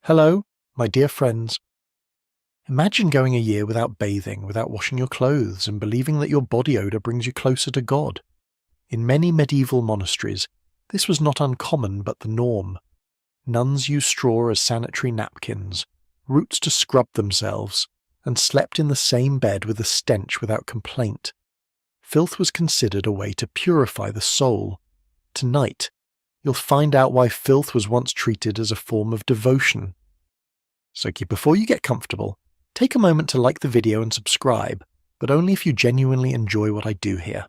Hello, my dear friends. Imagine going a year without bathing, without washing your clothes, and believing that your body odour brings you closer to God. In many medieval monasteries, this was not uncommon but the norm. Nuns used straw as sanitary napkins, roots to scrub themselves, and slept in the same bed with a stench without complaint. Filth was considered a way to purify the soul. Tonight, you'll find out why filth was once treated as a form of devotion. So before you get comfortable, take a moment to like the video and subscribe, but only if you genuinely enjoy what I do here.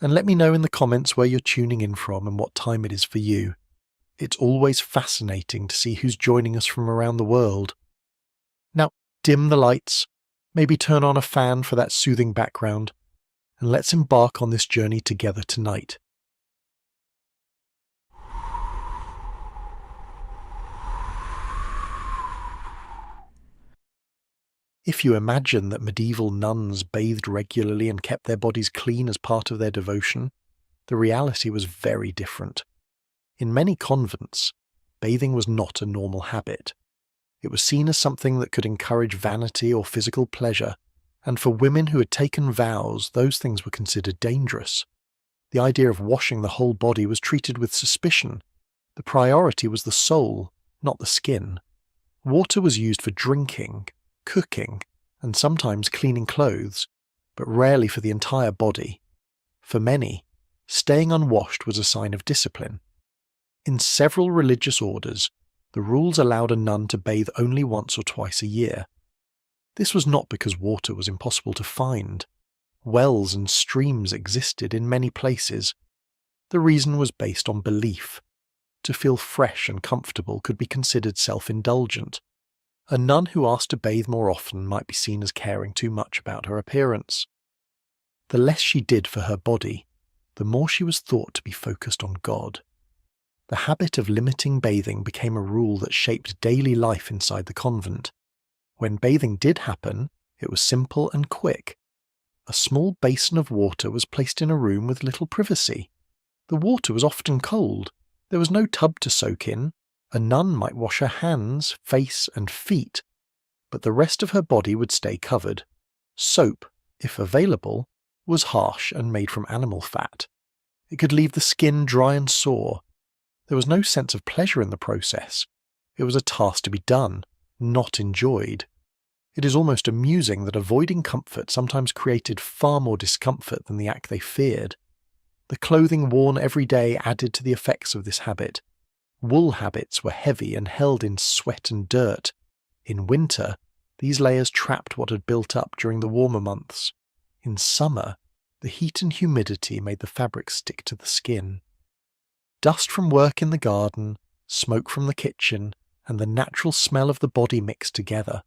And let me know in the comments where you're tuning in from and what time it is for you. It's always fascinating to see who's joining us from around the world. Now, dim the lights, maybe turn on a fan for that soothing background, and let's embark on this journey together tonight. If you imagine that medieval nuns bathed regularly and kept their bodies clean as part of their devotion, the reality was very different. In many convents, bathing was not a normal habit. It was seen as something that could encourage vanity or physical pleasure, and for women who had taken vows, those things were considered dangerous. The idea of washing the whole body was treated with suspicion. The priority was the soul, not the skin. Water was used for drinking, cooking, and sometimes cleaning clothes, but rarely for the entire body. For many, staying unwashed was a sign of discipline. In several religious orders, the rules allowed a nun to bathe only once or twice a year. This was not because water was impossible to find. Wells and streams existed in many places. The reason was based on belief. To feel fresh and comfortable could be considered self-indulgent. A nun who asked to bathe more often might be seen as caring too much about her appearance. The less she did for her body, the more she was thought to be focused on God. The habit of limiting bathing became a rule that shaped daily life inside the convent. When bathing did happen, it was simple and quick. A small basin of water was placed in a room with little privacy. The water was often cold. There was no tub to soak in. A nun might wash her hands, face, and feet, but the rest of her body would stay covered. Soap, if available, was harsh and made from animal fat. It could leave the skin dry and sore. There was no sense of pleasure in the process. It was a task to be done, not enjoyed. It is almost amusing that avoiding comfort sometimes created far more discomfort than the act they feared. The clothing worn every day added to the effects of this habit. Wool habits were heavy and held in sweat and dirt. In winter, these layers trapped what had built up during the warmer months. In summer, the heat and humidity made the fabric stick to the skin. Dust from work in the garden, smoke from the kitchen, and the natural smell of the body mixed together.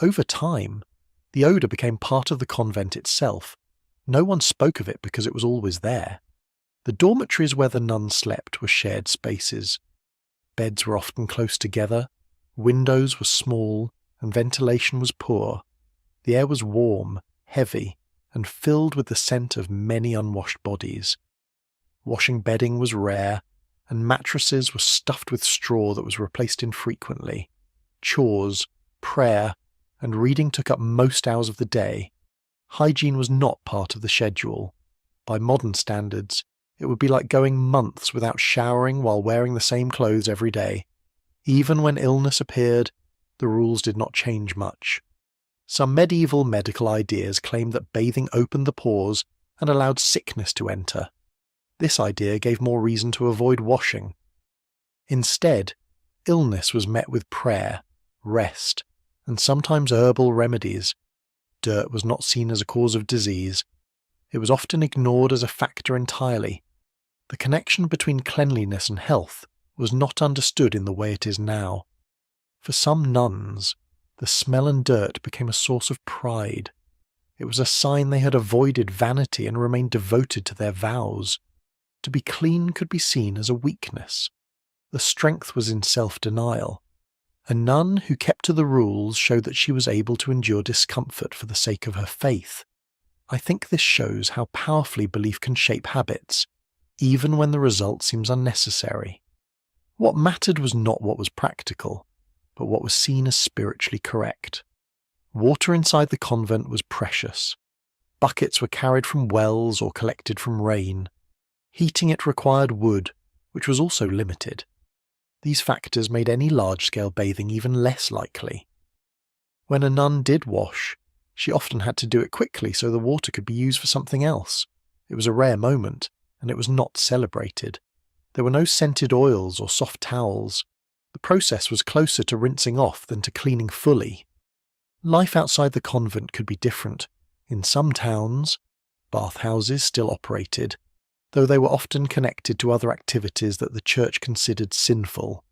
Over time, the odour became part of the convent itself. No one spoke of it because it was always there. The dormitories where the nuns slept were shared spaces. Beds were often close together, windows were small, and ventilation was poor. The air was warm, heavy, and filled with the scent of many unwashed bodies. Washing bedding was rare, and mattresses were stuffed with straw that was replaced infrequently. Chores, prayer, and reading took up most hours of the day. Hygiene was not part of the schedule. By modern standards, it would be like going months without showering while wearing the same clothes every day. Even when illness appeared, the rules did not change much. Some medieval medical ideas claimed that bathing opened the pores and allowed sickness to enter. This idea gave more reason to avoid washing. Instead, illness was met with prayer, rest, and sometimes herbal remedies. Dirt was not seen as a cause of disease. It was often ignored as a factor entirely. The connection between cleanliness and health was not understood in the way it is now. For some nuns, the smell and dirt became a source of pride. It was a sign they had avoided vanity and remained devoted to their vows. To be clean could be seen as a weakness. The strength was in self-denial. A nun who kept to the rules showed that she was able to endure discomfort for the sake of her faith. I think this shows how powerfully belief can shape habits, even when the result seems unnecessary. What mattered was not what was practical, but what was seen as spiritually correct. Water inside the convent was precious. Buckets were carried from wells or collected from rain. Heating it required wood, which was also limited. These factors made any large-scale bathing even less likely. When a nun did wash, she often had to do it quickly so the water could be used for something else. It was a rare moment, and it was not celebrated. There were no scented oils or soft towels. The process was closer to rinsing off than to cleaning fully. Life outside the convent could be different. In some towns, bathhouses still operated, though they were often connected to other activities that the church considered sinful.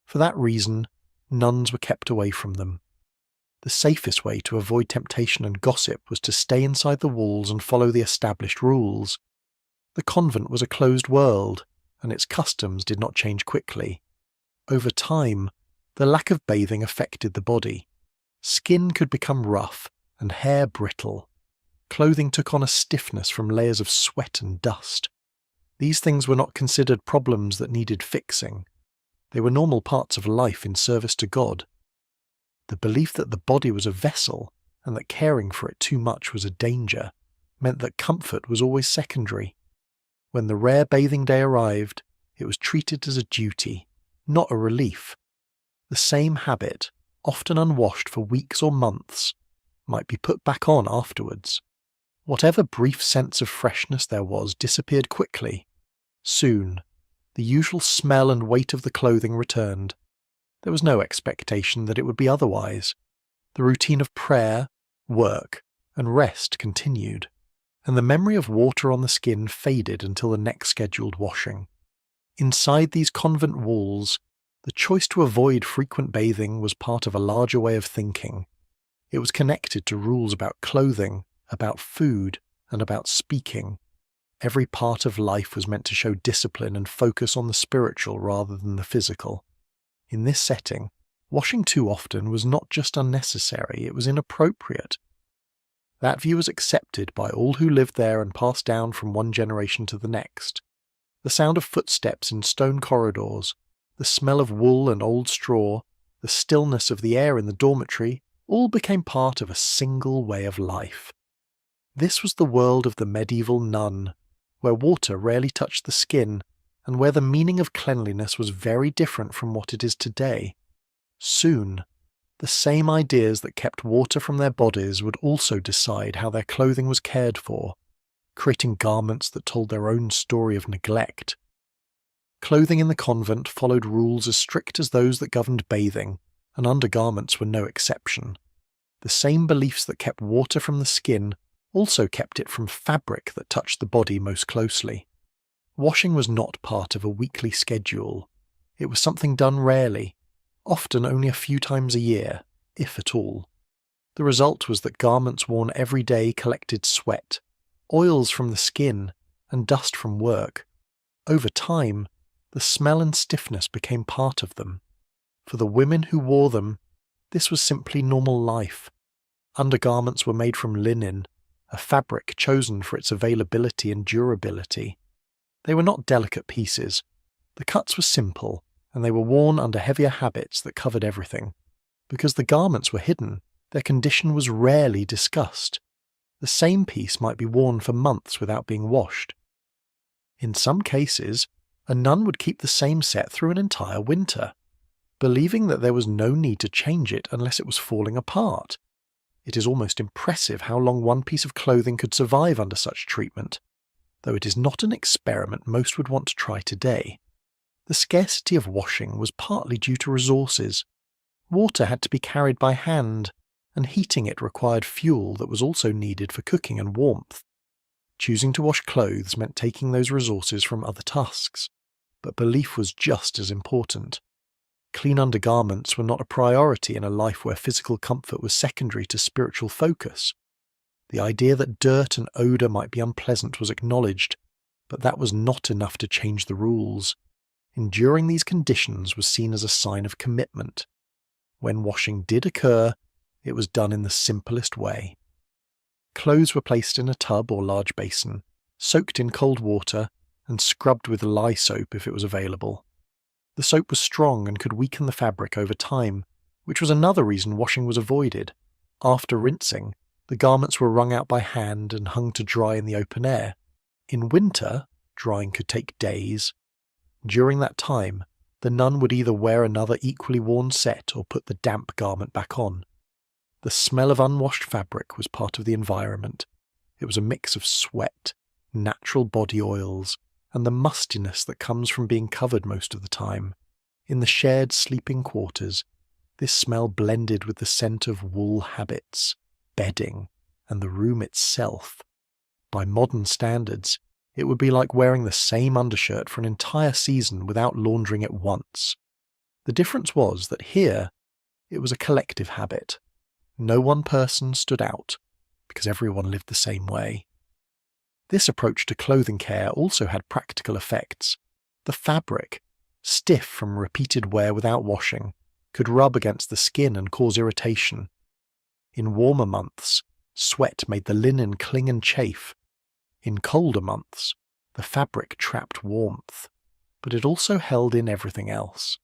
For that reason, nuns were kept away from them. The safest way to avoid temptation and gossip was to stay inside the walls and follow the established rules. The convent was a closed world, and its customs did not change quickly. Over time, the lack of bathing affected the body. Skin could become rough and hair brittle. Clothing took on a stiffness from layers of sweat and dust. These things were not considered problems that needed fixing. They were normal parts of life in service to God. The belief that the body was a vessel and that caring for it too much was a danger meant that comfort was always secondary. When the rare bathing day arrived, it was treated as a duty, not a relief. The same habit, often unwashed for weeks or months, might be put back on afterwards. Whatever brief sense of freshness there was disappeared quickly. Soon, the usual smell and weight of the clothing returned. There was no expectation that it would be otherwise. The routine of prayer, work, and rest continued, and the memory of water on the skin faded until the next scheduled washing. Inside these convent walls, the choice to avoid frequent bathing was part of a larger way of thinking. It was connected to rules about clothing, about food, and about speaking. Every part of life was meant to show discipline and focus on the spiritual rather than the physical. In this setting, washing too often was not just unnecessary, it was inappropriate. That view was accepted by all who lived there and passed down from one generation to the next. The sound of footsteps in stone corridors, the smell of wool and old straw, the stillness of the air in the dormitory, all became part of a single way of life. This was the world of the medieval nun, where water rarely touched the skin, and where the meaning of cleanliness was very different from what it is today. Soon, the same ideas that kept water from their bodies would also decide how their clothing was cared for, creating garments that told their own story of neglect. Clothing in the convent followed rules as strict as those that governed bathing, and undergarments were no exception. The same beliefs that kept water from the skin also kept it from fabric that touched the body most closely. Washing was not part of a weekly schedule. It was something done rarely, often only a few times a year, if at all. The result was that garments worn every day collected sweat, oils from the skin, and dust from work. Over time, the smell and stiffness became part of them. For the women who wore them, this was simply normal life. Undergarments were made from linen, a fabric chosen for its availability and durability. They were not delicate pieces. The cuts were simple, and they were worn under heavier habits that covered everything. Because the garments were hidden, their condition was rarely discussed. The same piece might be worn for months without being washed. In some cases, a nun would keep the same set through an entire winter, believing that there was no need to change it unless it was falling apart. It is almost impressive how long one piece of clothing could survive under such treatment, though it is not an experiment most would want to try today. The scarcity of washing was partly due to resources. Water had to be carried by hand, and heating it required fuel that was also needed for cooking and warmth. Choosing to wash clothes meant taking those resources from other tasks, but belief was just as important. Clean undergarments were not a priority in a life where physical comfort was secondary to spiritual focus. The idea that dirt and odour might be unpleasant was acknowledged, but that was not enough to change the rules. Enduring these conditions was seen as a sign of commitment. When washing did occur, it was done in the simplest way. Clothes were placed in a tub or large basin, soaked in cold water, and scrubbed with lye soap if it was available. The soap was strong and could weaken the fabric over time, which was another reason washing was avoided. After rinsing, the garments were wrung out by hand and hung to dry in the open air. In winter, drying could take days. During that time, the nun would either wear another equally worn set or put the damp garment back on. The smell of unwashed fabric was part of the environment. It was a mix of sweat, natural body oils, and the mustiness that comes from being covered most of the time. In the shared sleeping quarters, this smell blended with the scent of wool habits, bedding, and the room itself. By modern standards, it would be like wearing the same undershirt for an entire season without laundering it once. The difference was that here, it was a collective habit. No one person stood out, because everyone lived the same way. This approach to clothing care also had practical effects. The fabric, stiff from repeated wear without washing, could rub against the skin and cause irritation. In warmer months, sweat made the linen cling and chafe. In colder months, the fabric trapped warmth, but it also held in everything else.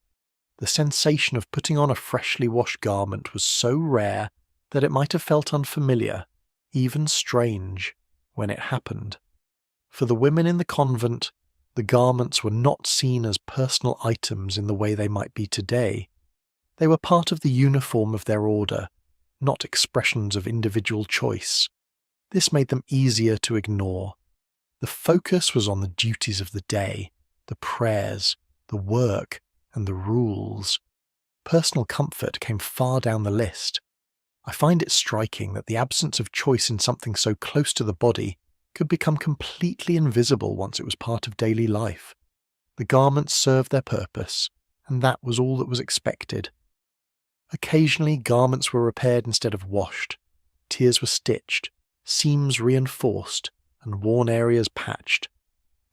The sensation of putting on a freshly washed garment was so rare that it might have felt unfamiliar, even strange, when it happened. For the women in the convent, the garments were not seen as personal items in the way they might be today. They were part of the uniform of their order, not expressions of individual choice. This made them easier to ignore. The focus was on the duties of the day, the prayers, the work, and the rules. Personal comfort came far down the list. I find it striking that the absence of choice in something so close to the body could become completely invisible once it was part of daily life. The garments served their purpose, and that was all that was expected. Occasionally, garments were repaired instead of washed. Tiers were stitched, seams reinforced, and worn areas patched.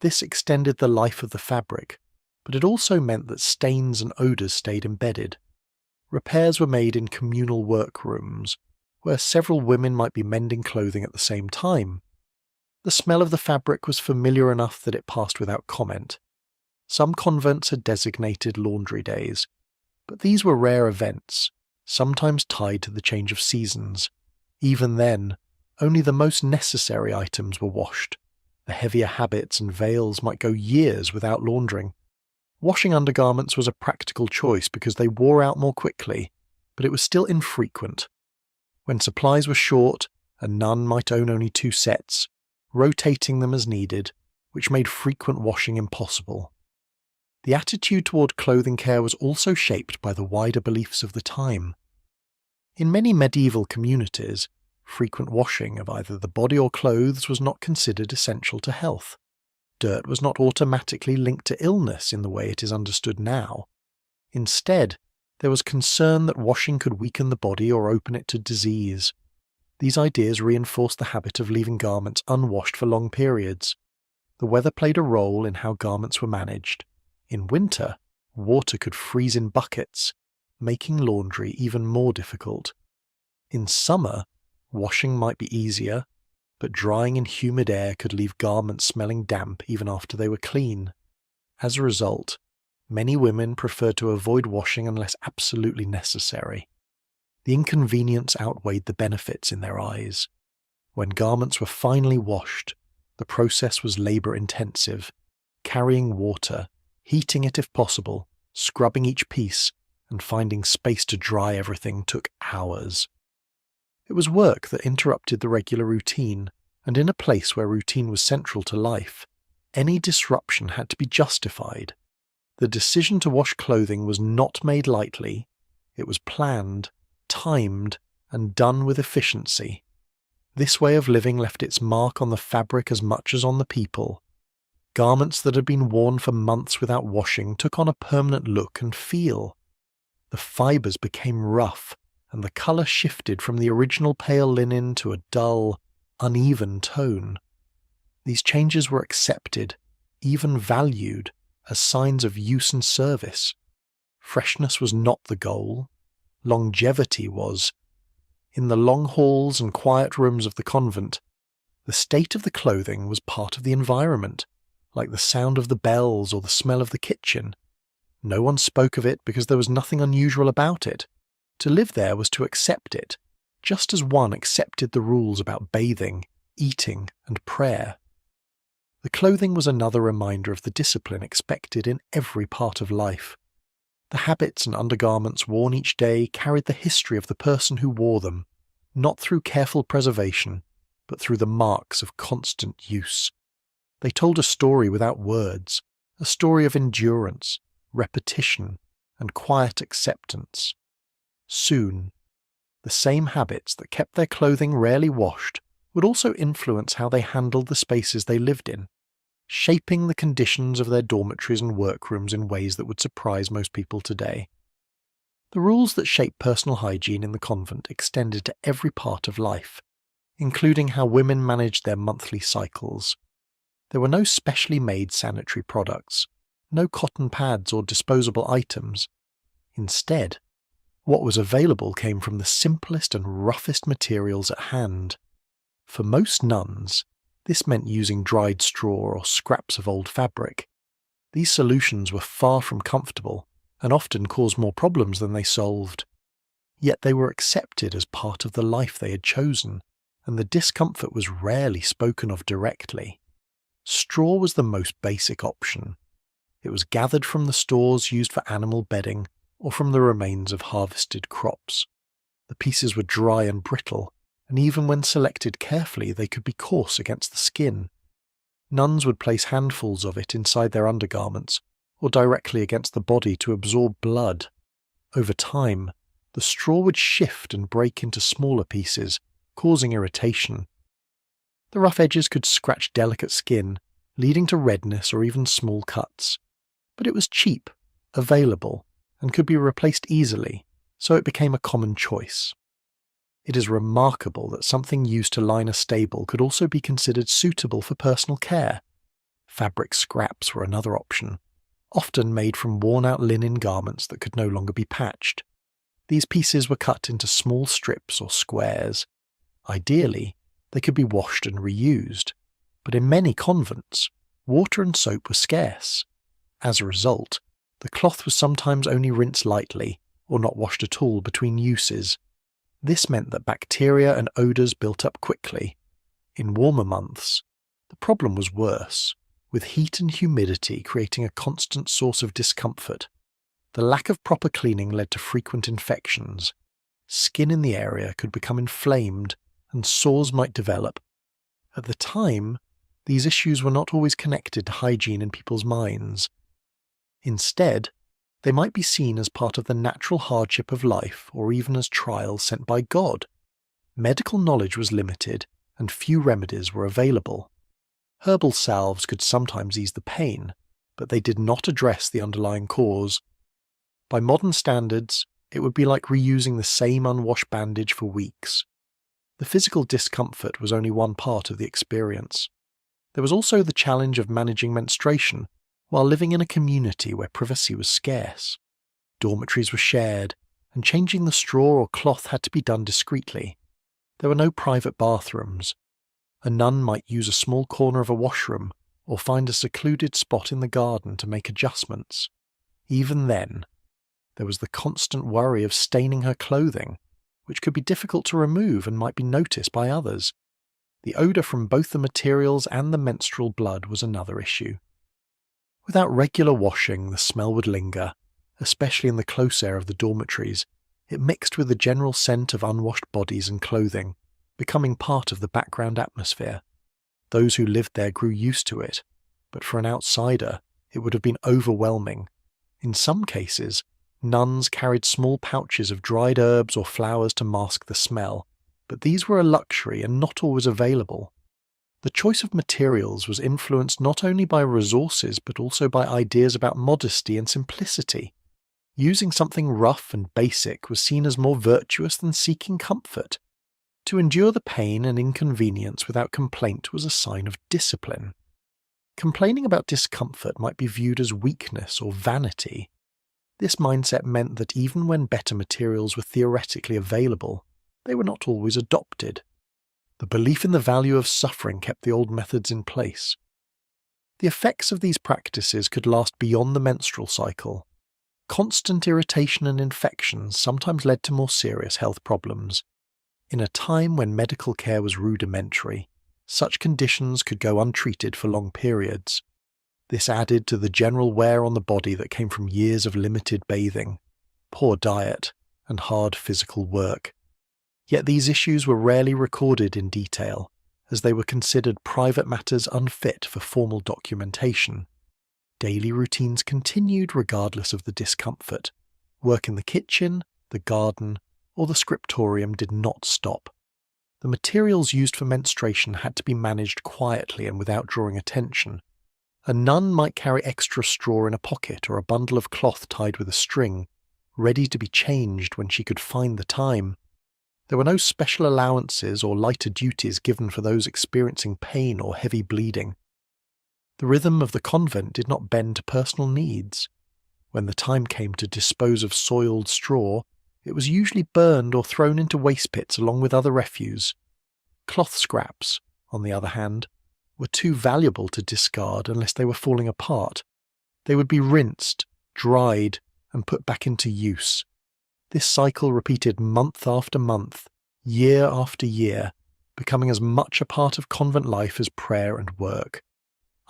This extended the life of the fabric, but it also meant that stains and odours stayed embedded. Repairs were made in communal workrooms, where several women might be mending clothing at the same time. The smell of the fabric was familiar enough that it passed without comment. Some convents had designated laundry days, but these were rare events, sometimes tied to the change of seasons. Even then, only the most necessary items were washed. The heavier habits and veils might go years without laundering. Washing undergarments was a practical choice because they wore out more quickly, but it was still infrequent. When supplies were short, a nun might own only 2 sets, rotating them as needed, which made frequent washing impossible. The attitude toward clothing care was also shaped by the wider beliefs of the time. In many medieval communities, frequent washing of either the body or clothes was not considered essential to health. Dirt was not automatically linked to illness in the way it is understood now. Instead, there was concern that washing could weaken the body or open it to disease. These ideas reinforced the habit of leaving garments unwashed for long periods. The weather played a role in how garments were managed. In winter, water could freeze in buckets, making laundry even more difficult. In summer, washing might be easier, but drying in humid air could leave garments smelling damp even after they were clean. As a result, many women preferred to avoid washing unless absolutely necessary. The inconvenience outweighed the benefits in their eyes. When garments were finally washed, the process was labour-intensive, carrying water, heating it if possible, scrubbing each piece, and finding space to dry everything took hours. It was work that interrupted the regular routine, and in a place where routine was central to life, any disruption had to be justified. The decision to wash clothing was not made lightly. It was planned, timed, and done with efficiency. This way of living left its mark on the fabric as much as on the people. Garments that had been worn for months without washing took on a permanent look and feel. The fibres became rough, and the colour shifted from the original pale linen to a dull, uneven tone. These changes were accepted, even valued, as signs of use and service. Freshness was not the goal. Longevity was. In the long halls and quiet rooms of the convent, the state of the clothing was part of the environment, like the sound of the bells or the smell of the kitchen. No one spoke of it because there was nothing unusual about it. To live there was to accept it, just as one accepted the rules about bathing, eating, and prayer. The clothing was another reminder of the discipline expected in every part of life. The habits and undergarments worn each day carried the history of the person who wore them, not through careful preservation, but through the marks of constant use. They told a story without words, a story of endurance, repetition, and quiet acceptance. Soon, the same habits that kept their clothing rarely washed would also influence how they handled the spaces they lived in, shaping the conditions of their dormitories and workrooms in ways that would surprise most people today. The rules that shaped personal hygiene in the convent extended to every part of life, including how women managed their monthly cycles. There were no specially made sanitary products, no cotton pads or disposable items. Instead, what was available came from the simplest and roughest materials at hand. For most nuns, this meant using dried straw or scraps of old fabric. These solutions were far from comfortable and often caused more problems than they solved. Yet they were accepted as part of the life they had chosen, and the discomfort was rarely spoken of directly. Straw was the most basic option. It was gathered from the stores used for animal bedding or from the remains of harvested crops. The pieces were dry and brittle, and even when selected carefully they could be coarse against the skin. Nuns would place handfuls of it inside their undergarments or directly against the body to absorb blood. Over time, the straw would shift and break into smaller pieces, causing irritation. The rough edges could scratch delicate skin, leading to redness or even small cuts. But it was cheap, available, and could be replaced easily, so it became a common choice. It is remarkable that something used to line a stable could also be considered suitable for personal care. Fabric scraps were another option, often made from worn-out linen garments that could no longer be patched. These pieces were cut into small strips or squares. Ideally, they could be washed and reused, but in many convents, water and soap were scarce. As a result, the cloth was sometimes only rinsed lightly or not washed at all between uses. This meant that bacteria and odours built up quickly. In warmer months, the problem was worse, with heat and humidity creating a constant source of discomfort. The lack of proper cleaning led to frequent infections. Skin in the area could become inflamed, and sores might develop. At the time, these issues were not always connected to hygiene in people's minds. Instead, they might be seen as part of the natural hardship of life or even as trials sent by God. Medical knowledge was limited, and few remedies were available. Herbal salves could sometimes ease the pain, but they did not address the underlying cause. By modern standards, it would be like reusing the same unwashed bandage for weeks. The physical discomfort was only one part of the experience. There was also the challenge of managing menstruation while living in a community where privacy was scarce. Dormitories were shared, and changing the straw or cloth had to be done discreetly. There were no private bathrooms. A nun might use a small corner of a washroom or find a secluded spot in the garden to make adjustments. Even then, there was the constant worry of staining her clothing, which could be difficult to remove and might be noticed by others. The odour from both the materials and the menstrual blood was another issue. Without regular washing, the smell would linger, especially in the close air of the dormitories. It mixed with the general scent of unwashed bodies and clothing, becoming part of the background atmosphere. Those who lived there grew used to it, but for an outsider, it would have been overwhelming. In some cases, nuns carried small pouches of dried herbs or flowers to mask the smell, but these were a luxury and not always available. The choice of materials was influenced not only by resources but also by ideas about modesty and simplicity. Using something rough and basic was seen as more virtuous than seeking comfort. To endure the pain and inconvenience without complaint was a sign of discipline. Complaining about discomfort might be viewed as weakness or vanity. This mindset meant that even when better materials were theoretically available, they were not always adopted. The belief in the value of suffering kept the old methods in place. The effects of these practices could last beyond the menstrual cycle. Constant irritation and infections sometimes led to more serious health problems. In a time when medical care was rudimentary, such conditions could go untreated for long periods. This added to the general wear on the body that came from years of limited bathing, poor diet, and hard physical work. Yet these issues were rarely recorded in detail, as they were considered private matters unfit for formal documentation. Daily routines continued regardless of the discomfort. Work in the kitchen, the garden, or the scriptorium did not stop. The materials used for menstruation had to be managed quietly and without drawing attention. A nun might carry extra straw in a pocket or a bundle of cloth tied with a string, ready to be changed when she could find the time. There were no special allowances or lighter duties given for those experiencing pain or heavy bleeding. The rhythm of the convent did not bend to personal needs. When the time came to dispose of soiled straw, it was usually burned or thrown into waste pits along with other refuse. Cloth scraps, on the other hand, were too valuable to discard unless they were falling apart. They would be rinsed, dried, and put back into use. This cycle repeated month after month, year after year, becoming as much a part of convent life as prayer and work.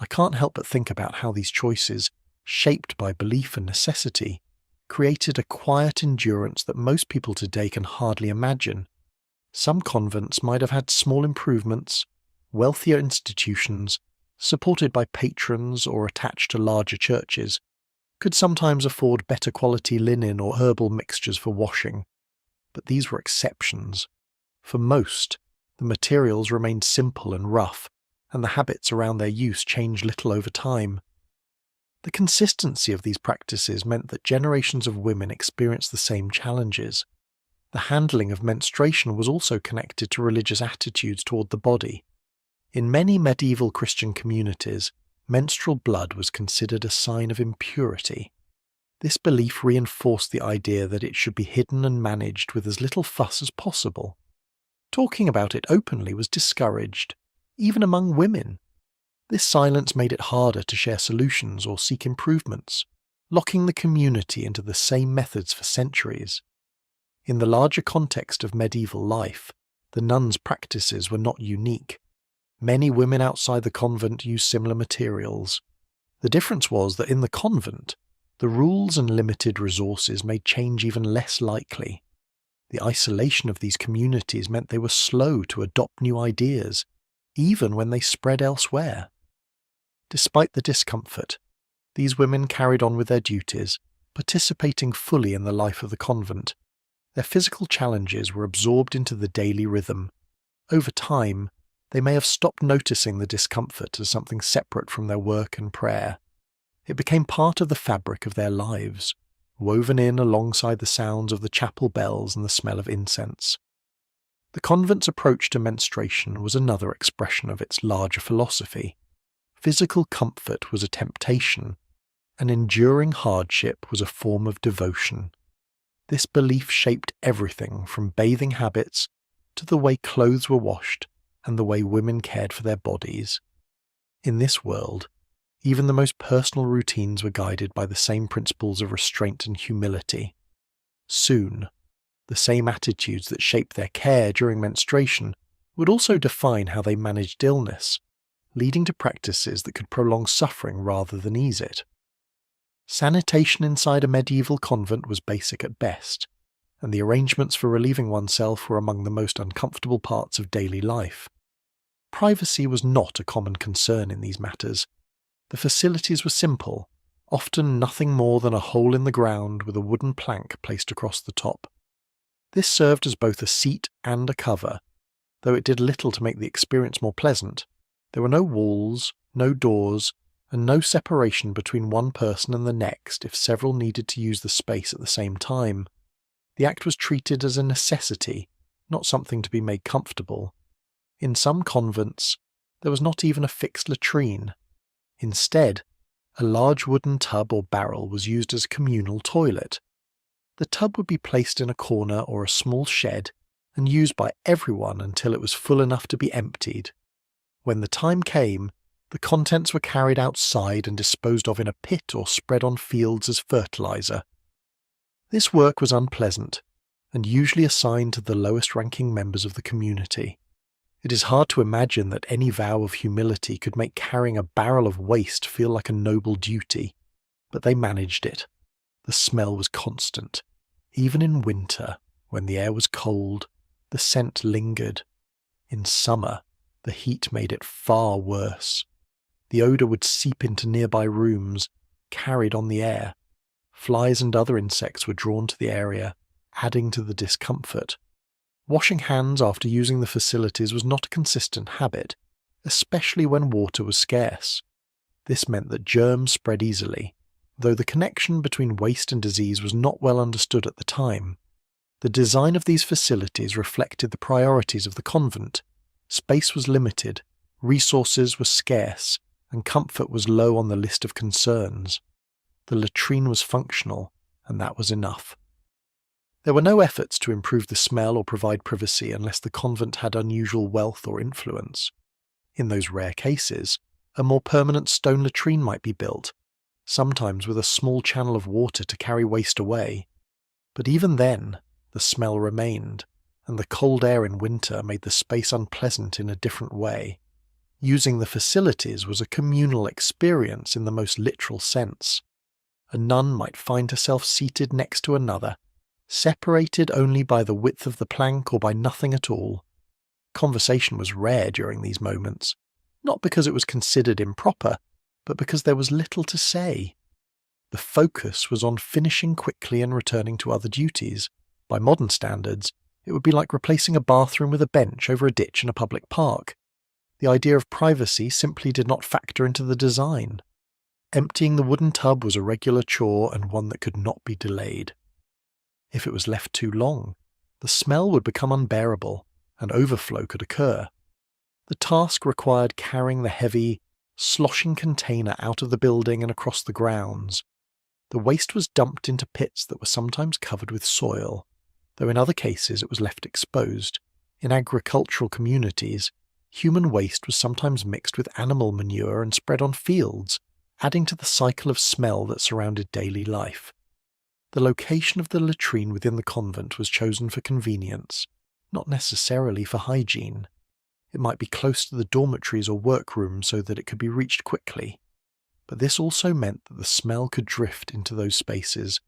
I can't help but think about how these choices, shaped by belief and necessity, created a quiet endurance that most people today can hardly imagine. Some convents might have had small improvements, wealthier institutions, supported by patrons or attached to larger churches, could sometimes afford better quality linen or herbal mixtures for washing. But these were exceptions. For most, the materials remained simple and rough, and the habits around their use changed little over time. The consistency of these practices meant that generations of women experienced the same challenges. The handling of menstruation was also connected to religious attitudes toward the body. In many medieval Christian communities, menstrual blood was considered a sign of impurity. This belief reinforced the idea that it should be hidden and managed with as little fuss as possible. Talking about it openly was discouraged, even among women. This silence made it harder to share solutions or seek improvements, locking the community into the same methods for centuries. In the larger context of medieval life, the nuns' practices were not unique. Many women outside the convent used similar materials. The difference was that in the convent, the rules and limited resources made change even less likely. The isolation of these communities meant they were slow to adopt new ideas, even when they spread elsewhere. Despite the discomfort, these women carried on with their duties, participating fully in the life of the convent. Their physical challenges were absorbed into the daily rhythm. Over time, they may have stopped noticing the discomfort as something separate from their work and prayer. It became part of the fabric of their lives, woven in alongside the sounds of the chapel bells and the smell of incense. The convent's approach to menstruation was another expression of its larger philosophy. Physical comfort was a temptation, and enduring hardship was a form of devotion. This belief shaped everything from bathing habits to the way clothes were washed and the way women cared for their bodies. In this world, even the most personal routines were guided by the same principles of restraint and humility. Soon, the same attitudes that shaped their care during menstruation would also define how they managed illness, leading to practices that could prolong suffering rather than ease it. Sanitation inside a medieval convent was basic at best, and the arrangements for relieving oneself were among the most uncomfortable parts of daily life. Privacy was not a common concern in these matters. The facilities were simple, often nothing more than a hole in the ground with a wooden plank placed across the top. This served as both a seat and a cover, though it did little to make the experience more pleasant. There were no walls, no doors, and no separation between one person and the next if several needed to use the space at the same time. The act was treated as a necessity, not something to be made comfortable. In some convents, there was not even a fixed latrine. Instead, a large wooden tub or barrel was used as a communal toilet. The tub would be placed in a corner or a small shed and used by everyone until it was full enough to be emptied. When the time came, the contents were carried outside and disposed of in a pit or spread on fields as fertilizer, This work was unpleasant, and usually assigned to the lowest-ranking members of the community. It is hard to imagine that any vow of humility could make carrying a barrel of waste feel like a noble duty, but they managed it. The smell was constant. Even in winter, when the air was cold, the scent lingered. In summer, the heat made it far worse. The odour would seep into nearby rooms, carried on the air. Flies and other insects were drawn to the area, adding to the discomfort. Washing hands after using the facilities was not a consistent habit, especially when water was scarce. This meant that germs spread easily, though the connection between waste and disease was not well understood at the time. The design of these facilities reflected the priorities of the convent. Space was limited, resources were scarce, and comfort was low on the list of concerns. The latrine was functional, and that was enough. There were no efforts to improve the smell or provide privacy unless the convent had unusual wealth or influence. In those rare cases, a more permanent stone latrine might be built, sometimes with a small channel of water to carry waste away. But even then, the smell remained, and the cold air in winter made the space unpleasant in a different way. Using the facilities was a communal experience in the most literal sense. A nun might find herself seated next to another, separated only by the width of the plank or by nothing at all. Conversation was rare during these moments, not because it was considered improper, but because there was little to say. The focus was on finishing quickly and returning to other duties. By modern standards, it would be like replacing a bathroom with a bench over a ditch in a public park. The idea of privacy simply did not factor into the design. Emptying the wooden tub was a regular chore and one that could not be delayed. If it was left too long, the smell would become unbearable, and overflow could occur. The task required carrying the heavy, sloshing container out of the building and across the grounds. The waste was dumped into pits that were sometimes covered with soil, though in other cases it was left exposed. In agricultural communities, human waste was sometimes mixed with animal manure and spread on fields, adding to the cycle of smell that surrounded daily life. The location of the latrine within the convent was chosen for convenience, not necessarily for hygiene. It might be close to the dormitories or workrooms so that it could be reached quickly. But this also meant that the smell could drift into those spaces.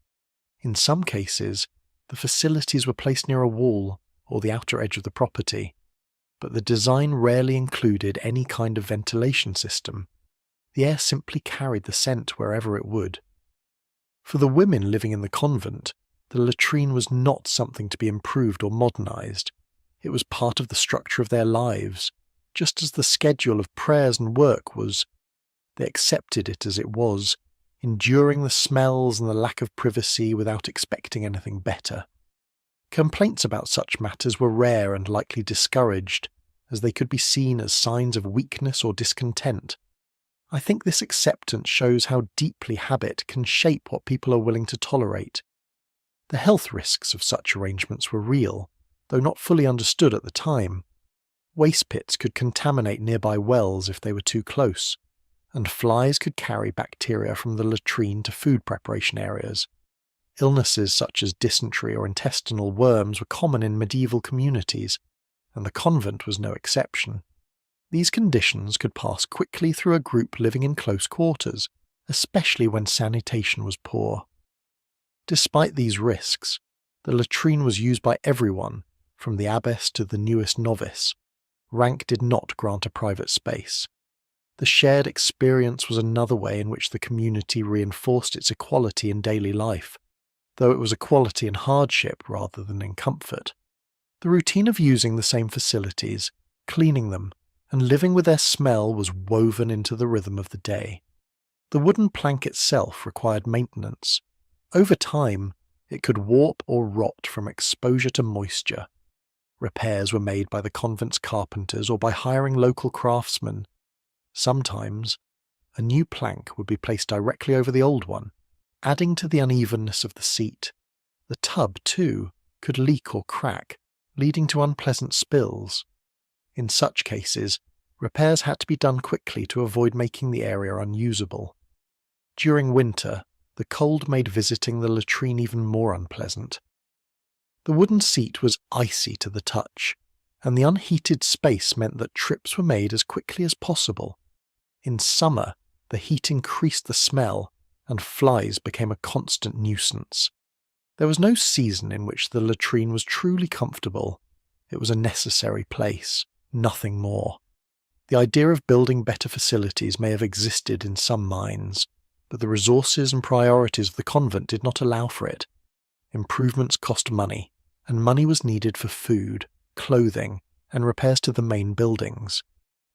In some cases, the facilities were placed near a wall or the outer edge of the property, but the design rarely included any kind of ventilation system. The air simply carried the scent wherever it would. For the women living in the convent, the latrine was not something to be improved or modernized. It was part of the structure of their lives, just as the schedule of prayers and work was. They accepted it as it was, enduring the smells and the lack of privacy without expecting anything better. Complaints about such matters were rare and likely discouraged, as they could be seen as signs of weakness or discontent. I think this acceptance shows how deeply habit can shape what people are willing to tolerate. The health risks of such arrangements were real, though not fully understood at the time. Waste pits could contaminate nearby wells if they were too close, and flies could carry bacteria from the latrine to food preparation areas. Illnesses such as dysentery or intestinal worms were common in medieval communities, and the convent was no exception. These conditions could pass quickly through a group living in close quarters, especially when sanitation was poor. Despite these risks, the latrine was used by everyone, from the abbess to the newest novice. Rank did not grant a private space. The shared experience was another way in which the community reinforced its equality in daily life, though it was equality in hardship rather than in comfort. The routine of using the same facilities, cleaning them, and living with their smell was woven into the rhythm of the day. The wooden plank itself required maintenance. Over time, it could warp or rot from exposure to moisture. Repairs were made by the convent's carpenters or by hiring local craftsmen. Sometimes, a new plank would be placed directly over the old one, adding to the unevenness of the seat. The tub, too, could leak or crack, leading to unpleasant spills. In such cases, repairs had to be done quickly to avoid making the area unusable. During winter, the cold made visiting the latrine even more unpleasant. The wooden seat was icy to the touch, and the unheated space meant that trips were made as quickly as possible. In summer, the heat increased the smell, and flies became a constant nuisance. There was no season in which the latrine was truly comfortable. It was a necessary place, nothing more. The idea of building better facilities may have existed in some minds, but the resources and priorities of the convent did not allow for it. Improvements cost money, and money was needed for food, clothing, and repairs to the main buildings.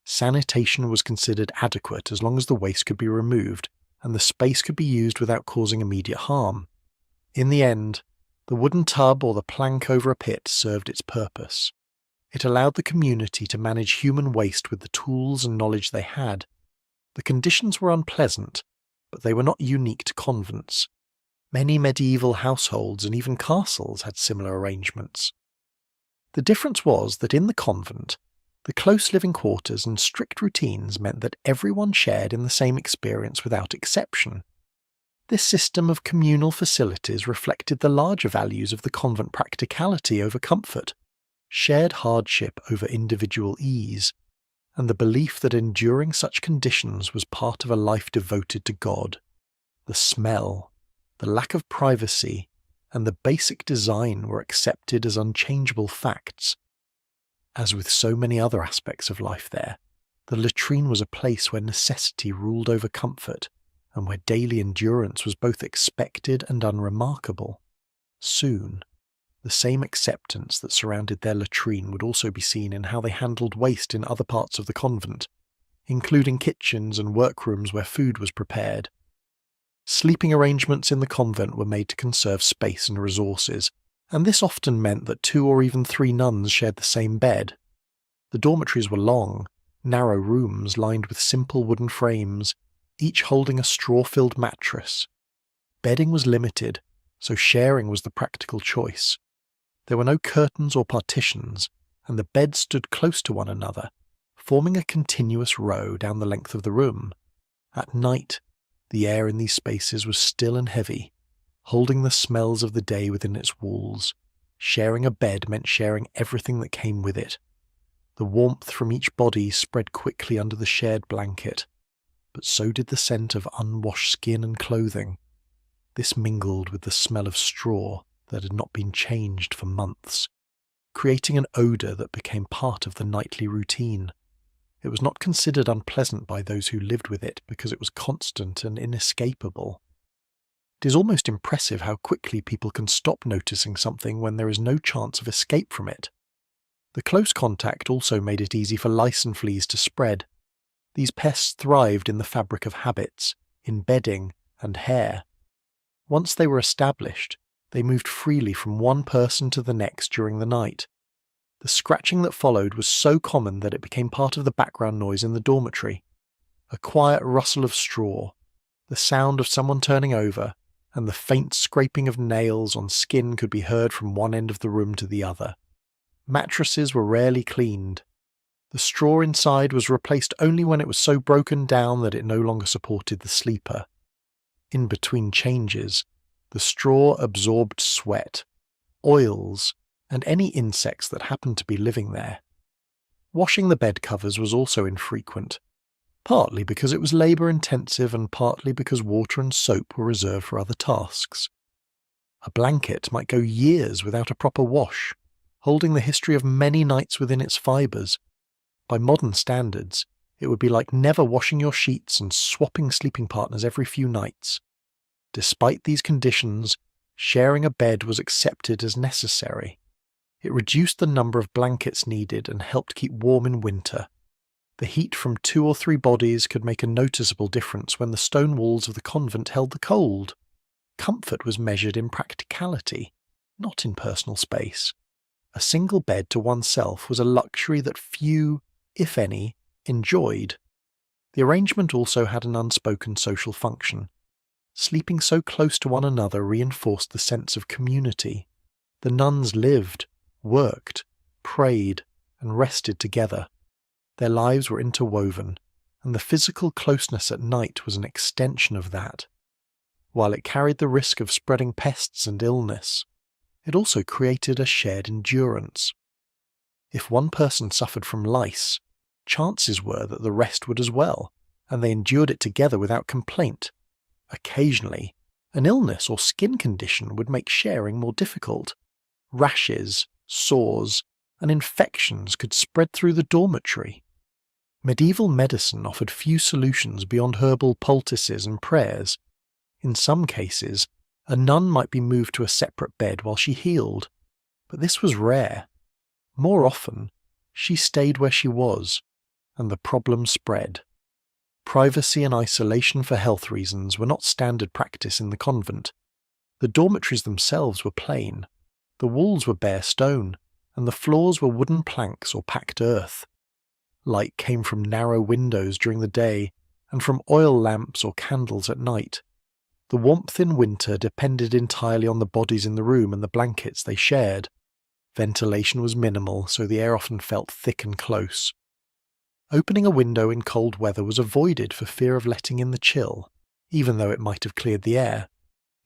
Sanitation was considered adequate as long as the waste could be removed and the space could be used without causing immediate harm. In the end, the wooden tub or the plank over a pit served its purpose. It allowed the community to manage human waste with the tools and knowledge they had. The conditions were unpleasant, but they were not unique to convents. Many medieval households and even castles had similar arrangements. The difference was that in the convent, the close living quarters and strict routines meant that everyone shared in the same experience without exception. This system of communal facilities reflected the larger values of the convent: practicality over comfort, shared hardship over individual ease, and the belief that enduring such conditions was part of a life devoted to God. The smell, the lack of privacy, and the basic design were accepted as unchangeable facts. As with so many other aspects of life there, the latrine was a place where necessity ruled over comfort, and where daily endurance was both expected and unremarkable. Soon, the same acceptance that surrounded their latrine would also be seen in how they handled waste in other parts of the convent, including kitchens and workrooms where food was prepared. Sleeping arrangements in the convent were made to conserve space and resources, and this often meant that 2 or even 3 nuns shared the same bed. The dormitories were long, narrow rooms lined with simple wooden frames, each holding a straw-filled mattress. Bedding was limited, so sharing was the practical choice. There were no curtains or partitions, and the beds stood close to one another, forming a continuous row down the length of the room. At night, the air in these spaces was still and heavy, holding the smells of the day within its walls. Sharing a bed meant sharing everything that came with it. The warmth from each body spread quickly under the shared blanket, but so did the scent of unwashed skin and clothing. This mingled with the smell of straw that had not been changed for months, creating an odour that became part of the nightly routine. It was not considered unpleasant by those who lived with it because it was constant and inescapable. It is almost impressive how quickly people can stop noticing something when there is no chance of escape from it. The close contact also made it easy for lice and fleas to spread. These pests thrived in the fabric of habits, in bedding and hair. Once they were established, they moved freely from one person to the next during the night. The scratching that followed was so common that it became part of the background noise in the dormitory. A quiet rustle of straw, the sound of someone turning over, and the faint scraping of nails on skin could be heard from one end of the room to the other. Mattresses were rarely cleaned. The straw inside was replaced only when it was so broken down that it no longer supported the sleeper. In between changes, the straw absorbed sweat, oils, and any insects that happened to be living there. Washing the bed covers was also infrequent, partly because it was labour-intensive and partly because water and soap were reserved for other tasks. A blanket might go years without a proper wash, holding the history of many nights within its fibres. By modern standards, it would be like never washing your sheets and swapping sleeping partners every few nights. Despite these conditions, sharing a bed was accepted as necessary. It reduced the number of blankets needed and helped keep warm in winter. The heat from 2 or 3 bodies could make a noticeable difference when the stone walls of the convent held the cold. Comfort was measured in practicality, not in personal space. A single bed to oneself was a luxury that few, if any, enjoyed. The arrangement also had an unspoken social function. Sleeping so close to one another reinforced the sense of community. The nuns lived, worked, prayed, and rested together. Their lives were interwoven, and the physical closeness at night was an extension of that. While it carried the risk of spreading pests and illness, it also created a shared endurance. If one person suffered from lice, chances were that the rest would as well, and they endured it together without complaint. Occasionally, an illness or skin condition would make sharing more difficult. Rashes, sores, and infections could spread through the dormitory. Medieval medicine offered few solutions beyond herbal poultices and prayers. In some cases, a nun might be moved to a separate bed while she healed, but this was rare. More often, she stayed where she was, and the problem spread. Privacy and isolation for health reasons were not standard practice in the convent. The dormitories themselves were plain. The walls were bare stone, and the floors were wooden planks or packed earth. Light came from narrow windows during the day, and from oil lamps or candles at night. The warmth in winter depended entirely on the bodies in the room and the blankets they shared. Ventilation was minimal, so the air often felt thick and close. Opening a window in cold weather was avoided for fear of letting in the chill, even though it might have cleared the air.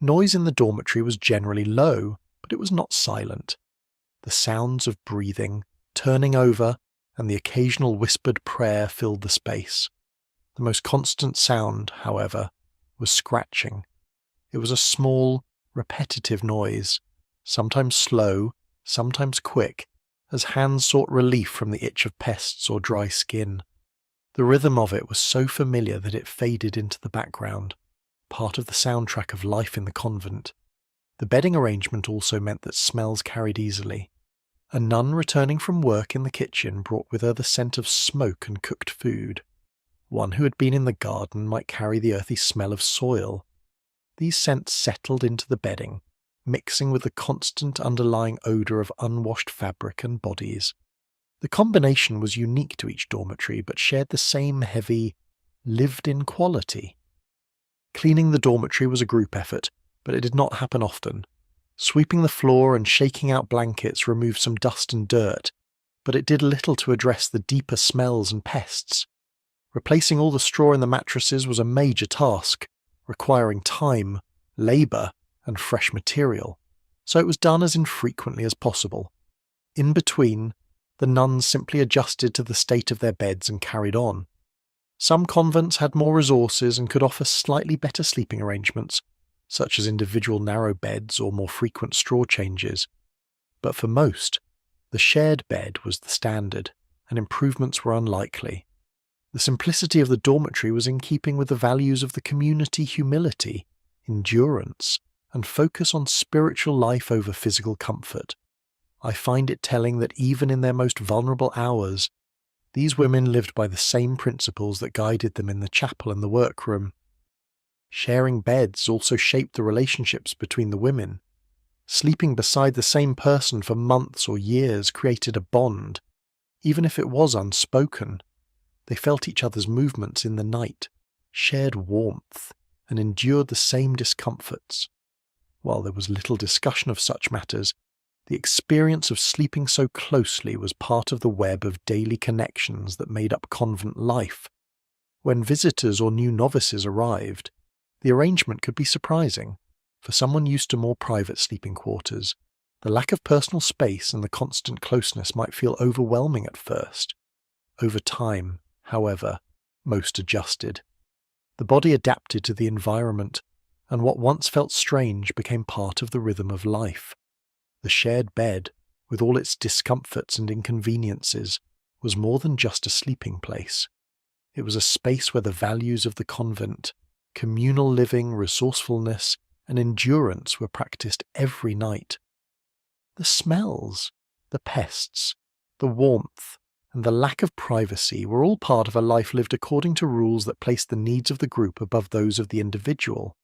Noise in the dormitory was generally low, but it was not silent. The sounds of breathing, turning over, and the occasional whispered prayer filled the space. The most constant sound, however, was scratching. It was a small, repetitive noise, sometimes slow, sometimes quick, as hands sought relief from the itch of pests or dry skin. The rhythm of it was so familiar that it faded into the background, part of the soundtrack of life in the convent. The bedding arrangement also meant that smells carried easily. A nun returning from work in the kitchen brought with her the scent of smoke and cooked food. One who had been in the garden might carry the earthy smell of soil. These scents settled into the bedding, mixing with the constant underlying odour of unwashed fabric and bodies. The combination was unique to each dormitory, but shared the same heavy, lived-in quality. Cleaning the dormitory was a group effort, but it did not happen often. Sweeping the floor and shaking out blankets removed some dust and dirt, but it did little to address the deeper smells and pests. Replacing all the straw in the mattresses was a major task, requiring time, labour, and fresh material, so it was done as infrequently as possible. In between, the nuns simply adjusted to the state of their beds and carried on. Some convents had more resources and could offer slightly better sleeping arrangements, such as individual narrow beds or more frequent straw changes. But for most, the shared bed was the standard, and improvements were unlikely. The simplicity of the dormitory was in keeping with the values of the community: humility, endurance, and focus on spiritual life over physical comfort. I find it telling that even in their most vulnerable hours, these women lived by the same principles that guided them in the chapel and the workroom. Sharing beds also shaped the relationships between the women. Sleeping beside the same person for months or years created a bond, even if it was unspoken. They felt each other's movements in the night, shared warmth, and endured the same discomforts. While there was little discussion of such matters, the experience of sleeping so closely was part of the web of daily connections that made up convent life. When visitors or new novices arrived, the arrangement could be surprising. For someone used to more private sleeping quarters, the lack of personal space and the constant closeness might feel overwhelming at first. Over time, however, most adjusted. The body adapted to the environment, and what once felt strange became part of the rhythm of life. The shared bed, with all its discomforts and inconveniences, was more than just a sleeping place. It was a space where the values of the convent, communal living, resourcefulness, and endurance were practiced every night. The smells, the pests, the warmth, and the lack of privacy were all part of a life lived according to rules that placed the needs of the group above those of the individual.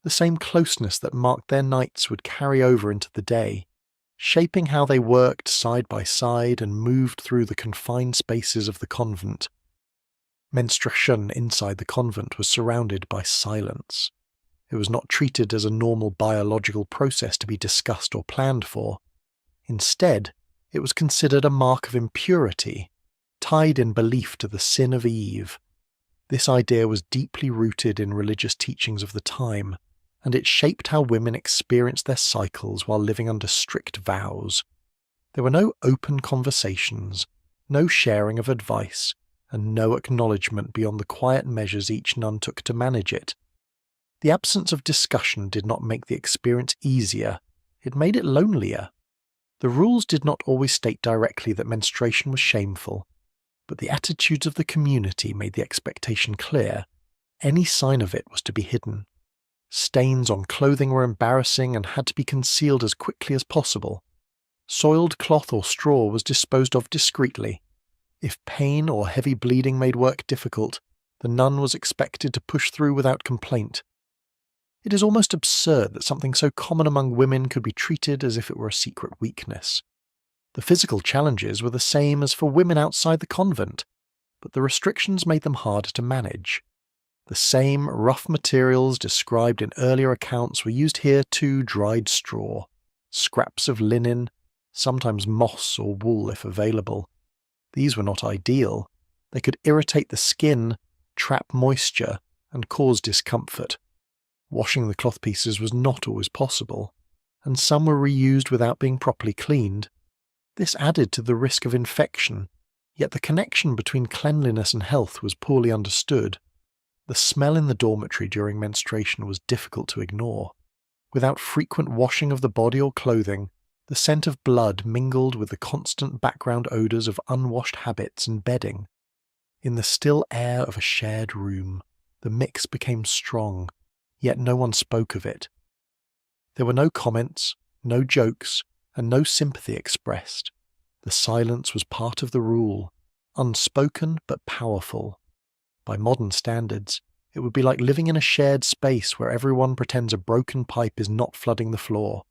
The same closeness that marked their nights would carry over into the day, shaping how they worked side by side and moved through the confined spaces of the convent. Menstruation inside the convent was surrounded by silence. It was not treated as a normal biological process to be discussed or planned for. Instead, it was considered a mark of impurity, tied in belief to the sin of Eve. This idea was deeply rooted in religious teachings of the time, and it shaped how women experienced their cycles while living under strict vows. There were no open conversations, no sharing of advice, and no acknowledgement beyond the quiet measures each nun took to manage it. The absence of discussion did not make the experience easier, it made it lonelier. The rules did not always state directly that menstruation was shameful, but the attitudes of the community made the expectation clear. Any sign of it was to be hidden. Stains on clothing were embarrassing and had to be concealed as quickly as possible. Soiled cloth or straw was disposed of discreetly. If pain or heavy bleeding made work difficult, the nun was expected to push through without complaint. It is almost absurd that something so common among women could be treated as if it were a secret weakness. The physical challenges were the same as for women outside the convent, but the restrictions made them harder to manage. The same rough materials described in earlier accounts were used here too: dried straw, scraps of linen, sometimes moss or wool if available. These were not ideal. They could irritate the skin, trap moisture, and cause discomfort. Washing the cloth pieces was not always possible, and some were reused without being properly cleaned. This added to the risk of infection, yet the connection between cleanliness and health was poorly understood. The smell in the dormitory during menstruation was difficult to ignore. Without frequent washing of the body or clothing, the scent of blood mingled with the constant background odours of unwashed habits and bedding. In the still air of a shared room, the mix became strong, yet no one spoke of it. There were no comments, no jokes, and no sympathy expressed. The silence was part of the rule, unspoken but powerful. By modern standards, it would be like living in a shared space where everyone pretends a broken pipe is not flooding the floor.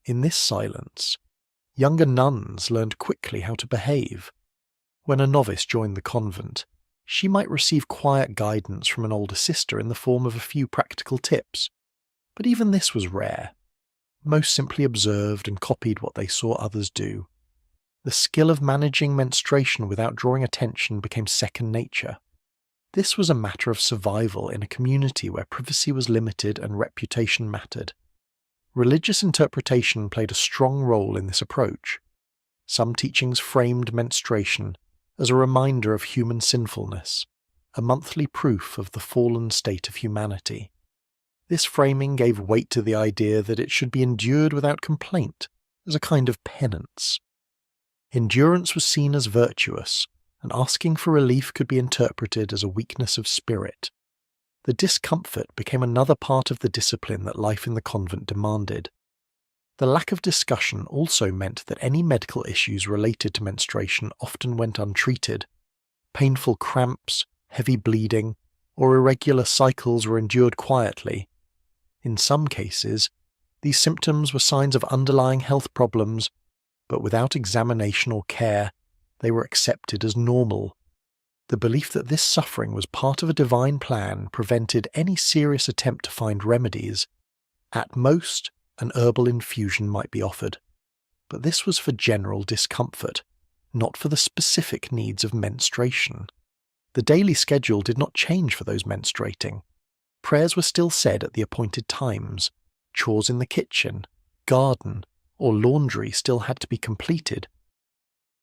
In this silence, younger nuns learned quickly how to behave. When a novice joined the convent, she might receive quiet guidance from an older sister in the form of a few practical tips, but even this was rare. Most simply observed and copied what they saw others do. The skill of managing menstruation without drawing attention became second nature. This was a matter of survival in a community where privacy was limited and reputation mattered. Religious interpretation played a strong role in this approach. Some teachings framed menstruation as a reminder of human sinfulness, a monthly proof of the fallen state of humanity. This framing gave weight to the idea that it should be endured without complaint, as a kind of penance. Endurance was seen as virtuous, and asking for relief could be interpreted as a weakness of spirit. The discomfort became another part of the discipline that life in the convent demanded. The lack of discussion also meant that any medical issues related to menstruation often went untreated. Painful cramps, heavy bleeding, or irregular cycles were endured quietly. In some cases, these symptoms were signs of underlying health problems, but without examination or care, they were accepted as normal. The belief that this suffering was part of a divine plan prevented any serious attempt to find remedies. At most, an herbal infusion might be offered, but this was for general discomfort, not for the specific needs of menstruation. The daily schedule did not change for those menstruating. Prayers were still said at the appointed times, chores in the kitchen, garden, or laundry still had to be completed.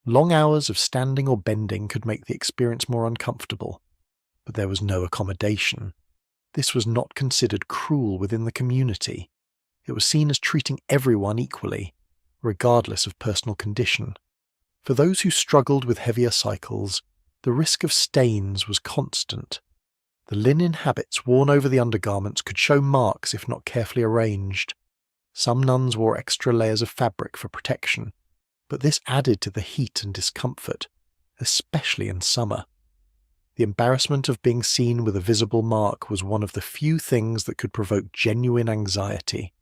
Long hours of standing or bending could make the experience more uncomfortable, but there was no accommodation. This was not considered cruel within the community. It was seen as treating everyone equally, regardless of personal condition. For those who struggled with heavier cycles, the risk of stains was constant. The linen habits worn over the undergarments could show marks if not carefully arranged. Some nuns wore extra layers of fabric for protection, but this added to the heat and discomfort, especially in summer. The embarrassment of being seen with a visible mark was one of the few things that could provoke genuine anxiety,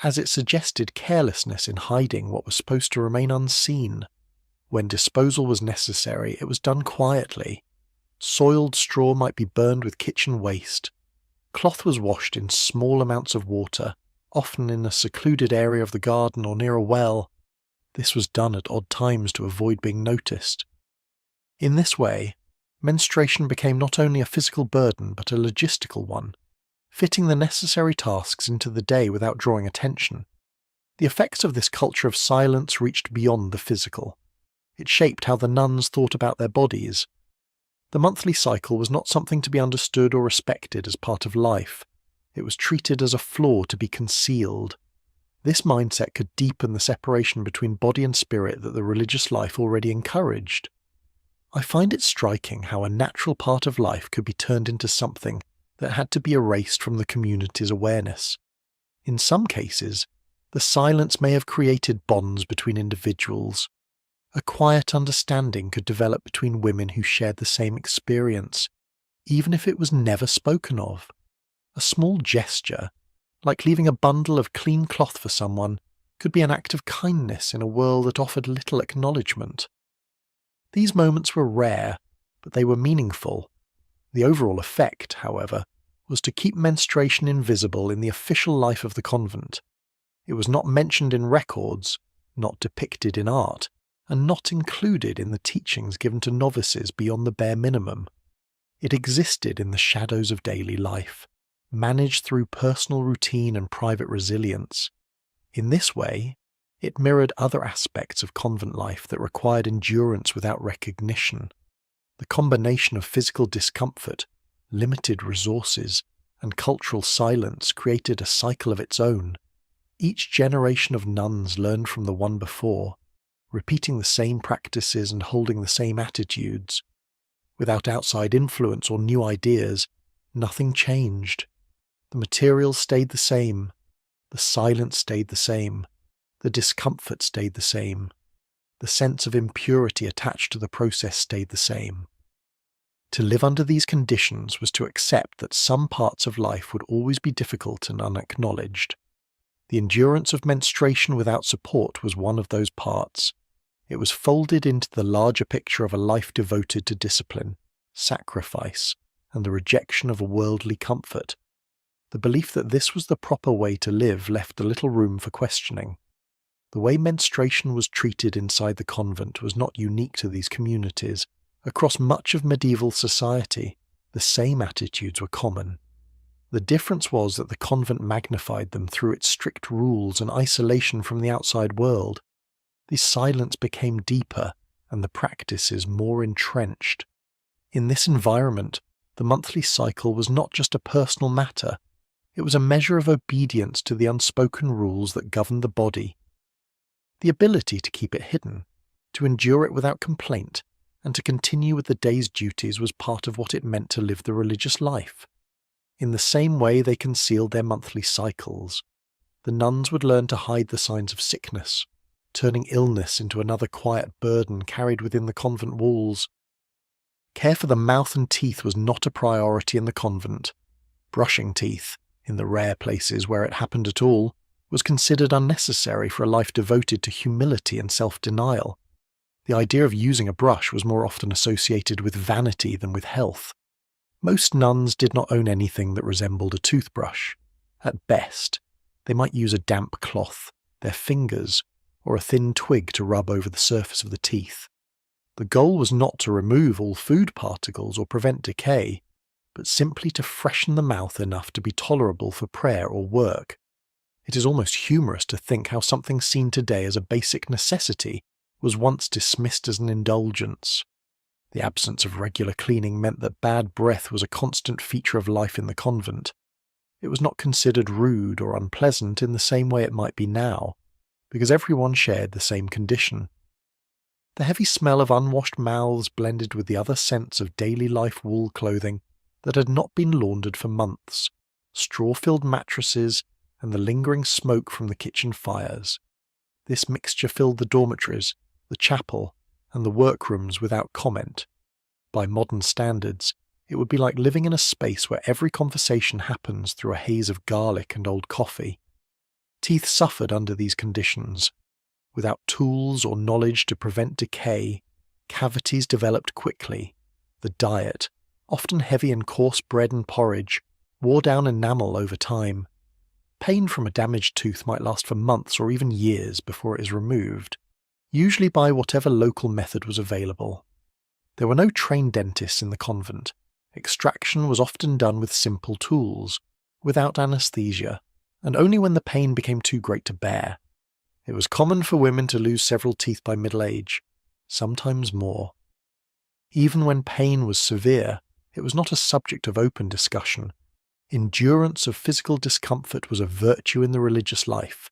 as it suggested carelessness in hiding what was supposed to remain unseen. When disposal was necessary, it was done quietly. Soiled straw might be burned with kitchen waste. Cloth was washed in small amounts of water, often in a secluded area of the garden or near a well. This was done at odd times to avoid being noticed. In this way, menstruation became not only a physical burden but a logistical one. fitting the necessary tasks into the day without drawing attention. The effects of this culture of silence reached beyond the physical. It shaped how the nuns thought about their bodies. The monthly cycle was not something to be understood or respected as part of life. It was treated as a flaw to be concealed. This mindset could deepen the separation between body and spirit that the religious life already encouraged. I find it striking how a natural part of life could be turned into something that had to be erased from the community's awareness. In some cases, the silence may have created bonds between individuals. A quiet understanding could develop between women who shared the same experience, even if it was never spoken of. A small gesture, like leaving a bundle of clean cloth for someone, could be an act of kindness in a world that offered little acknowledgement. These moments were rare, but they were meaningful. The overall effect, however, was to keep menstruation invisible in the official life of the convent. It was not mentioned in records, not depicted in art, and not included in the teachings given to novices beyond the bare minimum. It existed in the shadows of daily life, managed through personal routine and private resilience. In this way, it mirrored other aspects of convent life that required endurance without recognition. The combination of physical discomfort, limited resources, and cultural silence created a cycle of its own. Each generation of nuns learned from the one before, repeating the same practices and holding the same attitudes. Without outside influence or new ideas, nothing changed. The materials stayed the same, the silence stayed the same, the discomfort stayed the same, the sense of impurity attached to the process stayed the same. To live under these conditions was to accept that some parts of life would always be difficult and unacknowledged. The endurance of menstruation without support was one of those parts. It was folded into the larger picture of a life devoted to discipline, sacrifice, and the rejection of worldly comfort. The belief that this was the proper way to live left little room for questioning. The way menstruation was treated inside the convent was not unique to these communities. Across much of medieval society, the same attitudes were common. The difference was that the convent magnified them through its strict rules and isolation from the outside world. The silence became deeper and the practices more entrenched. In this environment, the monthly cycle was not just a personal matter, it was a measure of obedience to the unspoken rules that governed the body. The ability to keep it hidden, to endure it without complaint, and to continue with the day's duties was part of what it meant to live the religious life. In the same way they concealed their monthly cycles, the nuns would learn to hide the signs of sickness, turning illness into another quiet burden carried within the convent walls. Care for the mouth and teeth was not a priority in the convent. Brushing teeth, in the rare places where it happened at all, was considered unnecessary for a life devoted to humility and self-denial. The idea of using a brush was more often associated with vanity than with health. Most nuns did not own anything that resembled a toothbrush. At best, they might use a damp cloth, their fingers, or a thin twig to rub over the surface of the teeth. The goal was not to remove all food particles or prevent decay, but simply to freshen the mouth enough to be tolerable for prayer or work. It is almost humorous to think how something seen today as a basic necessity was once dismissed as an indulgence. The absence of regular cleaning meant that bad breath was a constant feature of life in the convent. It was not considered rude or unpleasant in the same way it might be now, because everyone shared the same condition. The heavy smell of unwashed mouths blended with the other scents of daily life wool clothing that had not been laundered for months, straw-filled mattresses, and the lingering smoke from the kitchen fires. This mixture filled the dormitories, the chapel, and the workrooms without comment. By modern standards, it would be like living in a space where every conversation happens through a haze of garlic and old coffee. Teeth suffered under these conditions. Without tools or knowledge to prevent decay, cavities developed quickly. The diet, often heavy in coarse bread and porridge, wore down enamel over time. Pain from a damaged tooth might last for months or even years before it is removed, usually by whatever local method was available. There were no trained dentists in the convent. Extraction was often done with simple tools, without anesthesia, and only when the pain became too great to bear. It was common for women to lose several teeth by middle age, sometimes more. Even when pain was severe, it was not a subject of open discussion. Endurance of physical discomfort was a virtue in the religious life.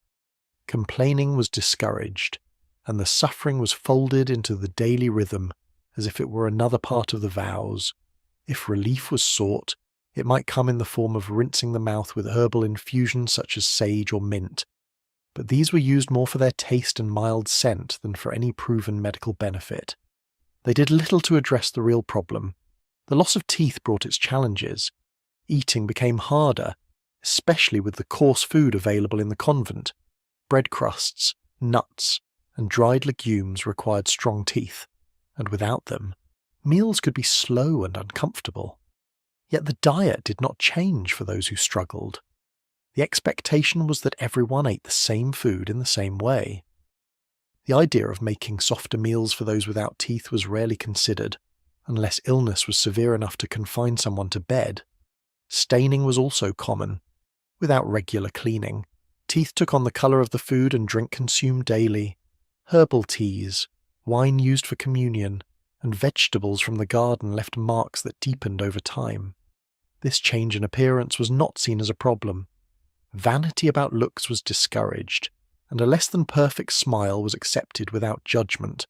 Complaining was discouraged, and the suffering was folded into the daily rhythm as if it were another part of the vows. If relief was sought, it might come in the form of rinsing the mouth with herbal infusions such as sage or mint, but these were used more for their taste and mild scent than for any proven medical benefit. They did little to address the real problem. The loss of teeth brought its challenges. Eating became harder, especially with the coarse food available in the convent. Bread crusts, nuts, and dried legumes required strong teeth, and without them, meals could be slow and uncomfortable. Yet the diet did not change for those who struggled. The expectation was that everyone ate the same food in the same way. The idea of making softer meals for those without teeth was rarely considered, unless illness was severe enough to confine someone to bed. Staining was also common. Without regular cleaning, teeth took on the colour of the food and drink consumed daily. Herbal teas, wine used for communion, and vegetables from the garden left marks that deepened over time. This change in appearance was not seen as a problem. Vanity about looks was discouraged, and a less than perfect smile was accepted without judgment.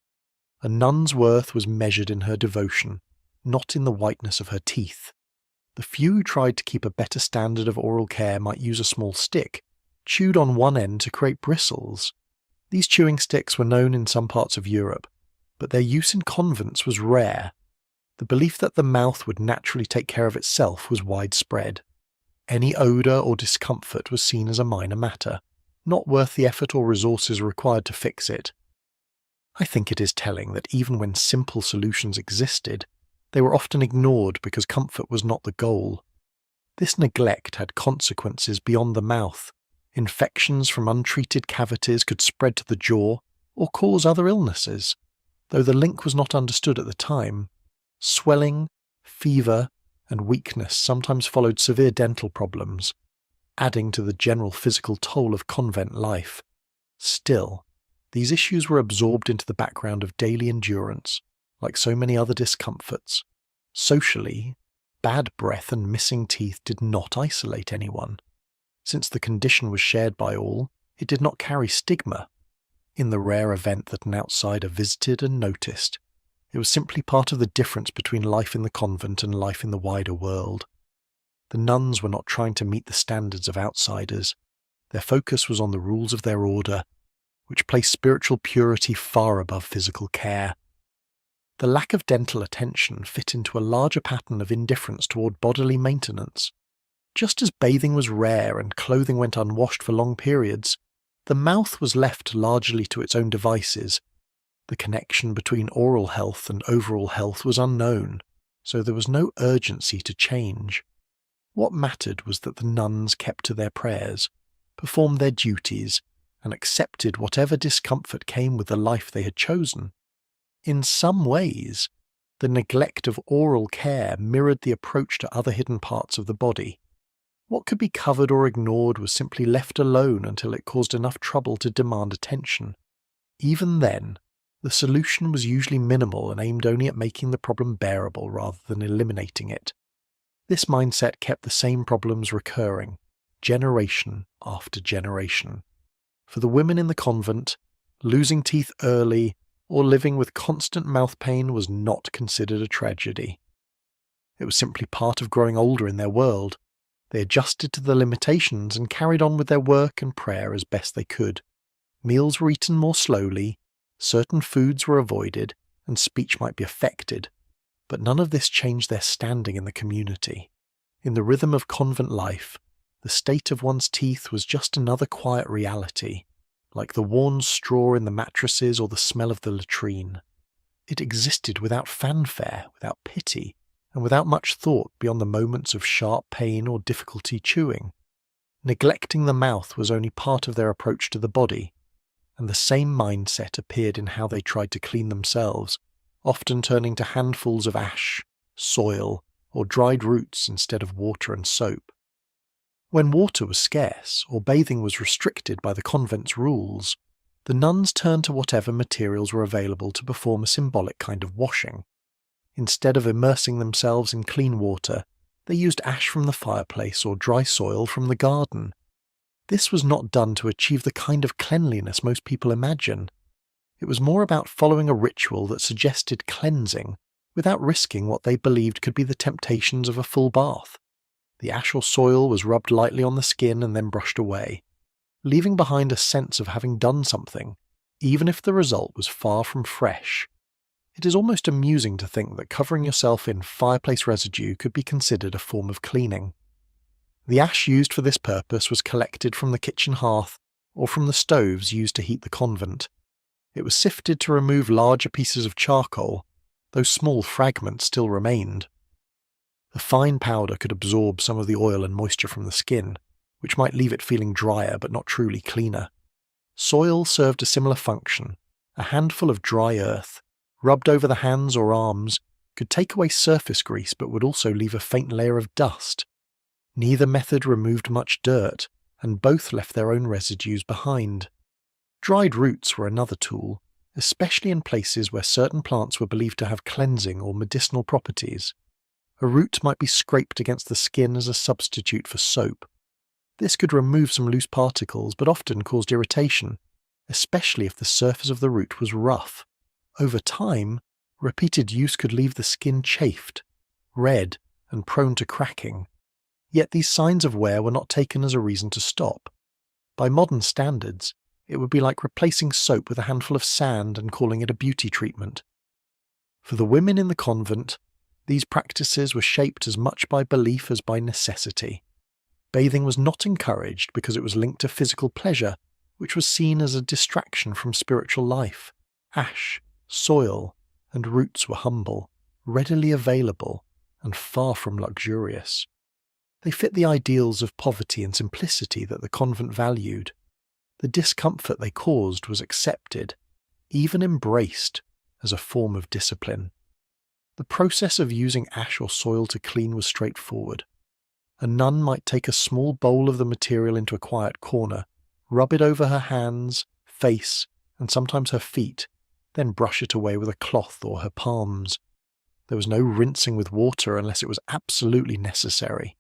A nun's worth was measured in her devotion, not in the whiteness of her teeth. The few who tried to keep a better standard of oral care might use a small stick, chewed on one end to create bristles. These chewing sticks were known in some parts of Europe, but their use in convents was rare. The belief that the mouth would naturally take care of itself was widespread. Any odour or discomfort was seen as a minor matter, not worth the effort or resources required to fix it. I think it is telling that even when simple solutions existed, they were often ignored because comfort was not the goal. This neglect had consequences beyond the mouth. Infections from untreated cavities could spread to the jaw or cause other illnesses, though the link was not understood at the time. Swelling, fever, and weakness sometimes followed severe dental problems, adding to the general physical toll of convent life. Still, these issues were absorbed into the background of daily endurance, like so many other discomforts. Socially, bad breath and missing teeth did not isolate anyone. Since the condition was shared by all, it did not carry stigma. In the rare event that an outsider visited and noticed, it was simply part of the difference between life in the convent and life in the wider world. The nuns were not trying to meet the standards of outsiders. Their focus was on the rules of their order, which placed spiritual purity far above physical care. The lack of dental attention fit into a larger pattern of indifference toward bodily maintenance. Just as bathing was rare and clothing went unwashed for long periods, the mouth was left largely to its own devices. The connection between oral health and overall health was unknown, so there was no urgency to change. What mattered was that the nuns kept to their prayers, performed their duties, and accepted whatever discomfort came with the life they had chosen. In some ways, the neglect of oral care mirrored the approach to other hidden parts of the body. What could be covered or ignored was simply left alone until it caused enough trouble to demand attention. Even then, the solution was usually minimal and aimed only at making the problem bearable rather than eliminating it. This mindset kept the same problems recurring, generation after generation. For the women in the convent, losing teeth early or living with constant mouth pain was not considered a tragedy. It was simply part of growing older in their world. They adjusted to the limitations and carried on with their work and prayer as best they could. Meals were eaten more slowly, certain foods were avoided, and speech might be affected, but none of this changed their standing in the community. In the rhythm of convent life, the state of one's teeth was just another quiet reality, like the worn straw in the mattresses or the smell of the latrine. It existed without fanfare, without pity, and without much thought beyond the moments of sharp pain or difficulty chewing. Neglecting the mouth was only part of their approach to the body, and the same mindset appeared in how they tried to clean themselves, often turning to handfuls of ash, soil, or dried roots instead of water and soap. When water was scarce or bathing was restricted by the convent's rules, the nuns turned to whatever materials were available to perform a symbolic kind of washing. Instead of immersing themselves in clean water, they used ash from the fireplace or dry soil from the garden. This was not done to achieve the kind of cleanliness most people imagine. It was more about following a ritual that suggested cleansing without risking what they believed could be the temptations of a full bath. The ash or soil was rubbed lightly on the skin and then brushed away, leaving behind a sense of having done something, even if the result was far from fresh. It is almost amusing to think that covering yourself in fireplace residue could be considered a form of cleaning. The ash used for this purpose was collected from the kitchen hearth or from the stoves used to heat the convent. It was sifted to remove larger pieces of charcoal, though small fragments still remained. The fine powder could absorb some of the oil and moisture from the skin, which might leave it feeling drier but not truly cleaner. Soil served a similar function. A handful of dry earth, rubbed over the hands or arms, could take away surface grease but would also leave a faint layer of dust. Neither method removed much dirt, and both left their own residues behind. Dried roots were another tool, especially in places where certain plants were believed to have cleansing or medicinal properties. A root might be scraped against the skin as a substitute for soap. This could remove some loose particles but often caused irritation, especially if the surface of the root was rough. Over time, repeated use could leave the skin chafed, red, and prone to cracking. Yet these signs of wear were not taken as a reason to stop. By modern standards, it would be like replacing soap with a handful of sand and calling it a beauty treatment. For the women in the convent, these practices were shaped as much by belief as by necessity. Bathing was not encouraged because it was linked to physical pleasure, which was seen as a distraction from spiritual life. Ash, soil, and roots were humble, readily available, and far from luxurious. They fit the ideals of poverty and simplicity that the convent valued. The discomfort they caused was accepted, even embraced, as a form of discipline. The process of using ash or soil to clean was straightforward. A nun might take a small bowl of the material into a quiet corner, rub it over her hands, face, and sometimes her feet, then brush it away with a cloth or her palms. There was no rinsing with water unless it was absolutely necessary.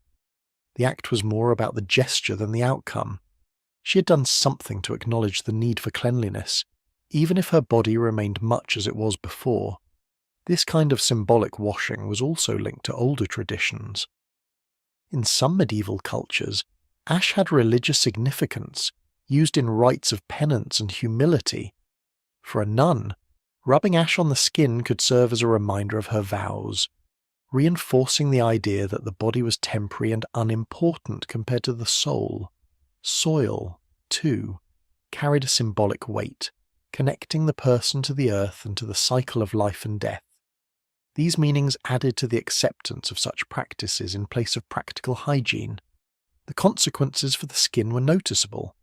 The act was more about the gesture than the outcome. She had done something to acknowledge the need for cleanliness, even if her body remained much as it was before. This kind of symbolic washing was also linked to older traditions. In some medieval cultures, ash had religious significance, used in rites of penance and humility. For a nun, rubbing ash on the skin could serve as a reminder of her vows, reinforcing the idea that the body was temporary and unimportant compared to the soul. Soil, too, carried a symbolic weight, connecting the person to the earth and to the cycle of life and death. These meanings added to the acceptance of such practices in place of practical hygiene. The consequences for the skin were noticeable.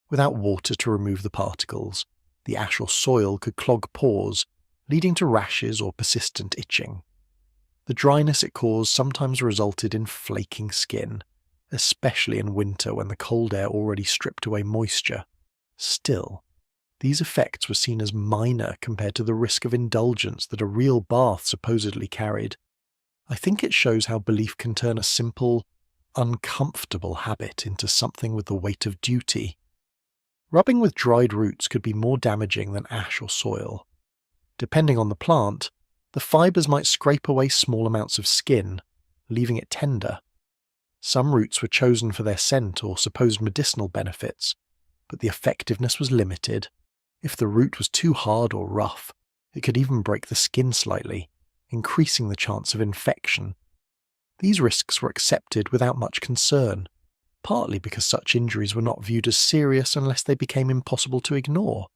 Without water to remove the particles, the ash or soil could clog pores, leading to rashes or persistent itching. The dryness it caused sometimes resulted in flaking skin, especially in winter when the cold air already stripped away moisture. Still, these effects were seen as minor compared to the risk of indulgence that a real bath supposedly carried. I think it shows how belief can turn a simple, uncomfortable habit into something with the weight of duty. Rubbing with dried roots could be more damaging than ash or soil. Depending on the plant, the fibres might scrape away small amounts of skin, leaving it tender. Some roots were chosen for their scent or supposed medicinal benefits, but the effectiveness was limited. If the root was too hard or rough, it could even break the skin slightly, increasing the chance of infection. These risks were accepted without much concern, partly because such injuries were not viewed as serious unless they became impossible to ignore.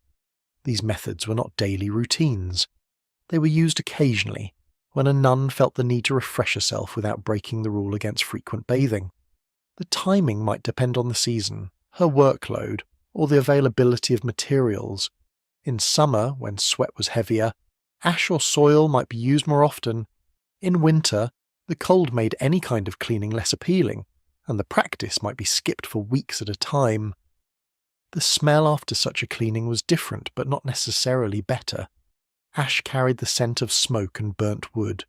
These methods were not daily routines. They were used occasionally, when a nun felt the need to refresh herself without breaking the rule against frequent bathing. The timing might depend on the season, her workload, or the availability of materials. In summer, when sweat was heavier, ash or soil might be used more often. In winter, the cold made any kind of cleaning less appealing, and the practice might be skipped for weeks at a time. The smell after such a cleaning was different, but not necessarily better. Ash carried the scent of smoke and burnt wood.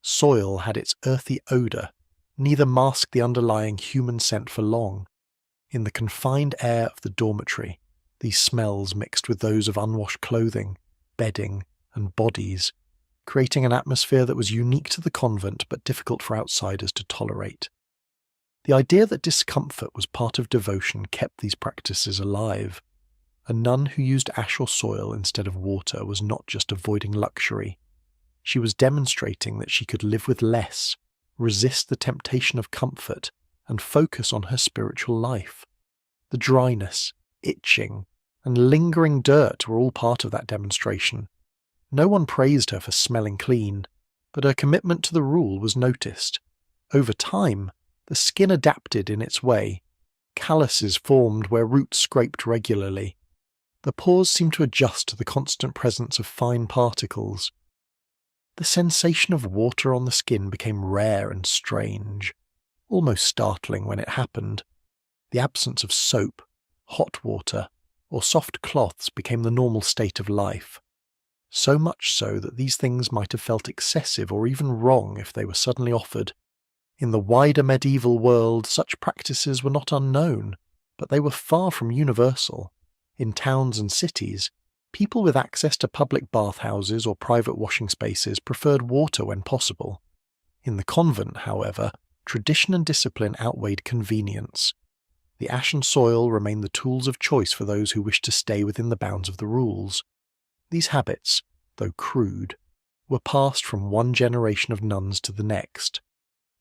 Soil had its earthy odour. Neither masked the underlying human scent for long. In the confined air of the dormitory, these smells mixed with those of unwashed clothing, bedding, and bodies, creating an atmosphere that was unique to the convent but difficult for outsiders to tolerate. The idea that discomfort was part of devotion kept these practices alive. A nun who used ash or soil instead of water was not just avoiding luxury. She was demonstrating that she could live with less, resist the temptation of comfort, and focus on her spiritual life. The dryness, itching, and lingering dirt were all part of that demonstration. No one praised her for smelling clean, but her commitment to the rule was noticed. Over time, the skin adapted in its way. Calluses formed where roots scraped regularly. The pores seemed to adjust to the constant presence of fine particles. The sensation of water on the skin became rare and strange, almost startling when it happened. The absence of soap, hot water, or soft cloths became the normal state of life. So much so that these things might have felt excessive or even wrong if they were suddenly offered. In the wider medieval world, such practices were not unknown, but they were far from universal. In towns and cities, people with access to public bathhouses or private washing spaces preferred water when possible. In the convent, however, tradition and discipline outweighed convenience. The ash and soil remained the tools of choice for those who wished to stay within the bounds of the rules. These habits, though crude, were passed from one generation of nuns to the next.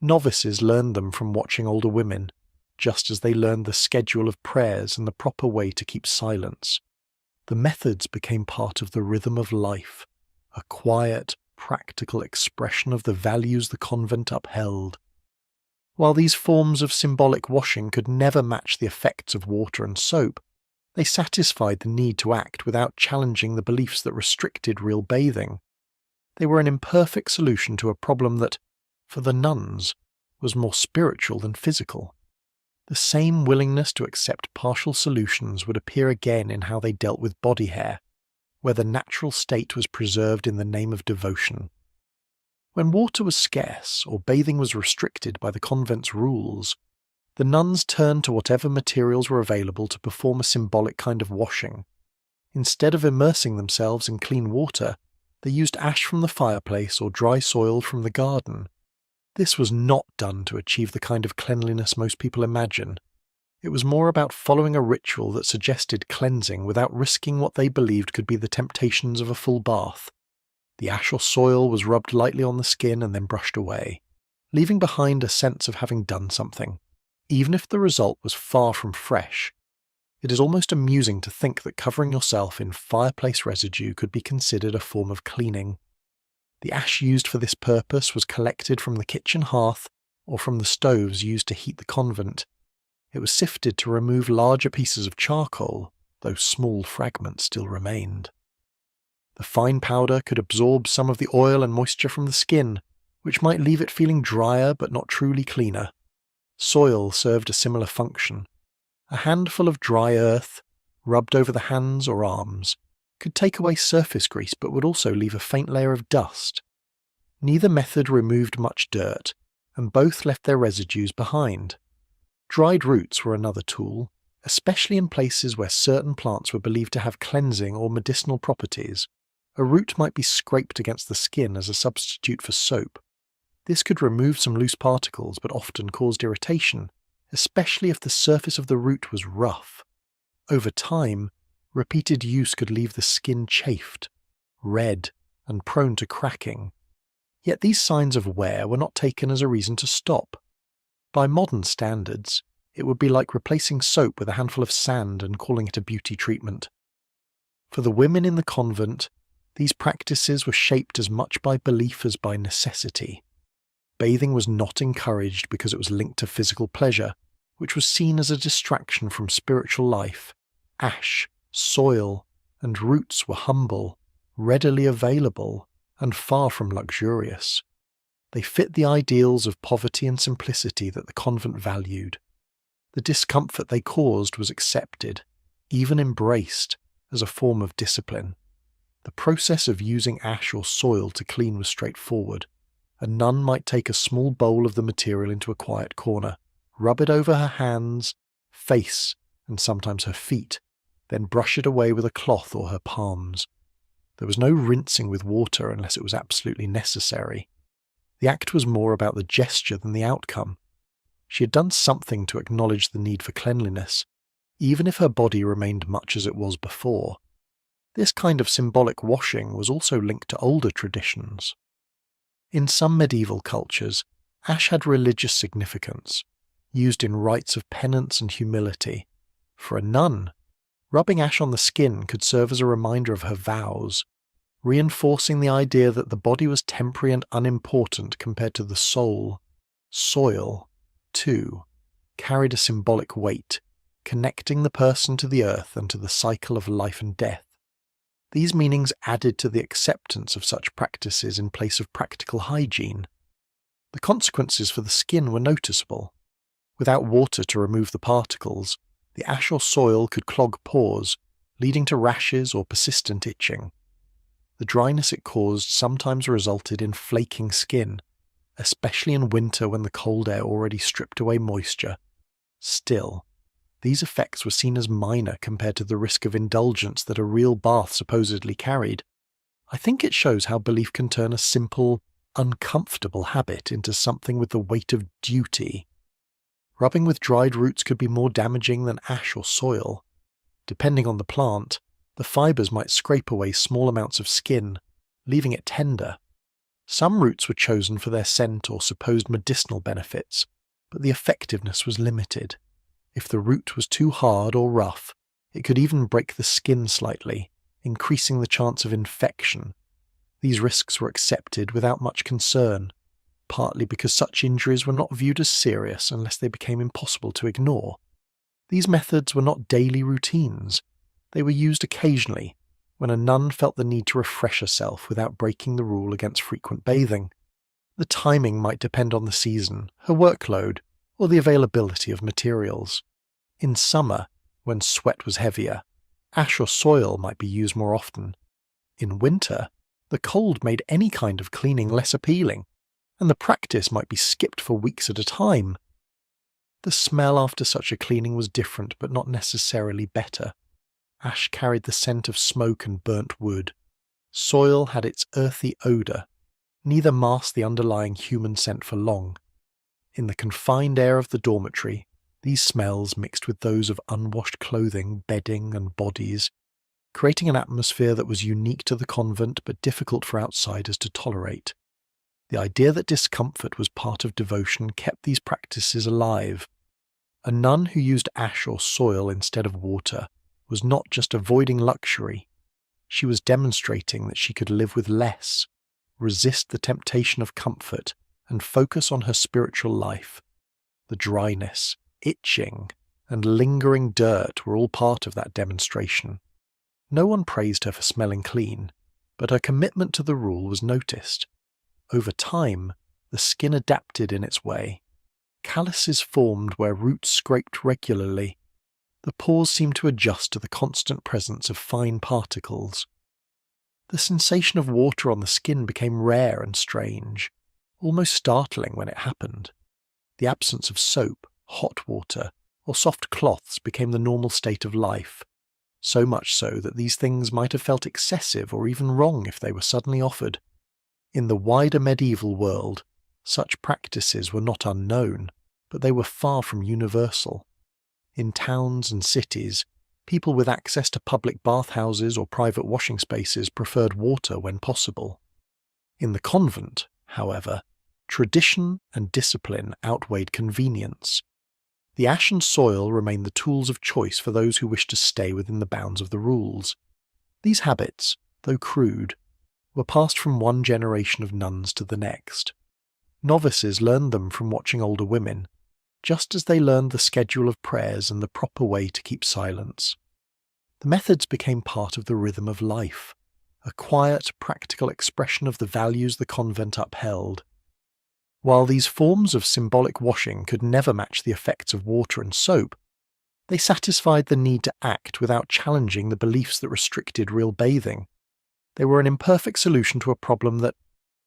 Novices learned them from watching older women, just as they learned the schedule of prayers and the proper way to keep silence. The methods became part of the rhythm of life, a quiet, practical expression of the values the convent upheld. While these forms of symbolic washing could never match the effects of water and soap, they satisfied the need to act without challenging the beliefs that restricted real bathing. They were an imperfect solution to a problem that, for the nuns, was more spiritual than physical. The same willingness to accept partial solutions would appear again in how they dealt with body hair, where the natural state was preserved in the name of devotion. When water was scarce or bathing was restricted by the convent's rules, the nuns turned to whatever materials were available to perform a symbolic kind of washing. Instead of immersing themselves in clean water, they used ash from the fireplace or dry soil from the garden. This was not done to achieve the kind of cleanliness most people imagine. It was more about following a ritual that suggested cleansing without risking what they believed could be the temptations of a full bath. The ash or soil was rubbed lightly on the skin and then brushed away, leaving behind a sense of having done something, even if the result was far from fresh. It is almost amusing to think that covering yourself in fireplace residue could be considered a form of cleaning. The ash used for this purpose was collected from the kitchen hearth or from the stoves used to heat the convent. It was sifted to remove larger pieces of charcoal, though small fragments still remained. The fine powder could absorb some of the oil and moisture from the skin, which might leave it feeling drier but not truly cleaner. Soil served a similar function. A handful of dry earth, rubbed over the hands or arms, could take away surface grease but would also leave a faint layer of dust. Neither method removed much dirt, and both left their residues behind. Dried roots were another tool, especially in places where certain plants were believed to have cleansing or medicinal properties. A root might be scraped against the skin as a substitute for soap. This could remove some loose particles but often caused irritation, especially if the surface of the root was rough. Over time, repeated use could leave the skin chafed, red, and prone to cracking. Yet these signs of wear were not taken as a reason to stop. By modern standards, it would be like replacing soap with a handful of sand and calling it a beauty treatment. For the women in the convent, these practices were shaped as much by belief as by necessity. Bathing was not encouraged because it was linked to physical pleasure, which was seen as a distraction from spiritual life. Ash, soil, and roots were humble, readily available, and far from luxurious. They fit the ideals of poverty and simplicity that the convent valued. The discomfort they caused was accepted, even embraced, as a form of discipline. The process of using ash or soil to clean was straightforward. A nun might take a small bowl of the material into a quiet corner, rub it over her hands, face, and sometimes her feet, then brush it away with a cloth or her palms. There was no rinsing with water unless it was absolutely necessary. The act was more about the gesture than the outcome. She had done something to acknowledge the need for cleanliness, even if her body remained much as it was before. This kind of symbolic washing was also linked to older traditions. In some medieval cultures, ash had religious significance, used in rites of penance and humility. For a nun, rubbing ash on the skin could serve as a reminder of her vows, reinforcing the idea that the body was temporary and unimportant compared to the soul. Soil, too, carried a symbolic weight, connecting the person to the earth and to the cycle of life and death. These meanings added to the acceptance of such practices in place of practical hygiene. The consequences for the skin were noticeable. Without water to remove the particles, the ash or soil could clog pores, leading to rashes or persistent itching. The dryness it caused sometimes resulted in flaking skin, especially in winter when the cold air already stripped away moisture. Still, these effects were seen as minor compared to the risk of indulgence that a real bath supposedly carried. I think it shows how belief can turn a simple, uncomfortable habit into something with the weight of duty. Rubbing with dried roots could be more damaging than ash or soil. Depending on the plant, the fibers might scrape away small amounts of skin, leaving it tender. Some roots were chosen for their scent or supposed medicinal benefits, but the effectiveness was limited. If the root was too hard or rough, it could even break the skin slightly, increasing the chance of infection. These risks were accepted without much concern, partly because such injuries were not viewed as serious unless they became impossible to ignore. These methods were not daily routines. They were used occasionally, when a nun felt the need to refresh herself without breaking the rule against frequent bathing. The timing might depend on the season, her workload, or the availability of materials. In summer, when sweat was heavier, ash or soil might be used more often. In winter, the cold made any kind of cleaning less appealing, and the practice might be skipped for weeks at a time. The smell after such a cleaning was different but not necessarily better. Ash carried the scent of smoke and burnt wood. Soil had its earthy odour. Neither masked the underlying human scent for long. In the confined air of the dormitory, these smells mixed with those of unwashed clothing, bedding, and bodies, creating an atmosphere that was unique to the convent but difficult for outsiders to tolerate. The idea that discomfort was part of devotion kept these practices alive. A nun who used ash or soil instead of water was not just avoiding luxury. She was demonstrating that she could live with less, resist the temptation of comfort, and focus on her spiritual life. The dryness, itching, and lingering dirt were all part of that demonstration. No one praised her for smelling clean, but her commitment to the rule was noticed. Over time, the skin adapted in its way. Calluses formed where roots scraped regularly. The pores seemed to adjust to the constant presence of fine particles. The sensation of water on the skin became rare and strange, almost startling when it happened. The absence of soap, hot water, or soft cloths became the normal state of life, so much so that these things might have felt excessive or even wrong if they were suddenly offered. In the wider medieval world, such practices were not unknown, but they were far from universal. In towns and cities, people with access to public bathhouses or private washing spaces preferred water when possible. In the convent, however, tradition and discipline outweighed convenience. The ash and soil remained the tools of choice for those who wished to stay within the bounds of the rules. These habits, though crude, were passed from one generation of nuns to the next. Novices learned them from watching older women, just as they learned the schedule of prayers and the proper way to keep silence. The methods became part of the rhythm of life, a quiet, practical expression of the values the convent upheld. While these forms of symbolic washing could never match the effects of water and soap, they satisfied the need to act without challenging the beliefs that restricted real bathing. They were an imperfect solution to a problem that,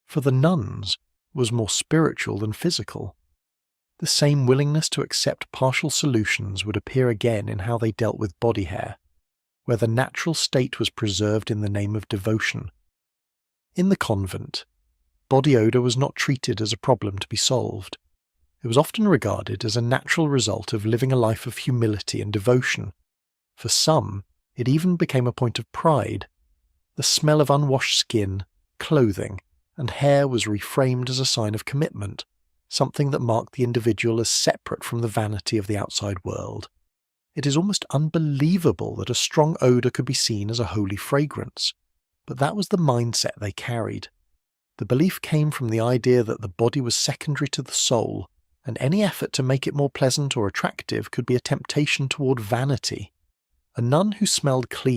for the nuns, was more spiritual than physical. The same willingness to accept partial solutions would appear again in how they dealt with body hair, where the natural state was preserved in the name of devotion. In the convent, body odour was not treated as a problem to be solved. It was often regarded as a natural result of living a life of humility and devotion. For some, it even became a point of pride. The smell of unwashed skin, clothing, and hair was reframed as a sign of commitment, something that marked the individual as separate from the vanity of the outside world. It is almost unbelievable that a strong odour could be seen as a holy fragrance, but that was the mindset they carried. The belief came from the idea that the body was secondary to the soul, and any effort to make it more pleasant or attractive could be a temptation toward vanity. A nun who smelled clean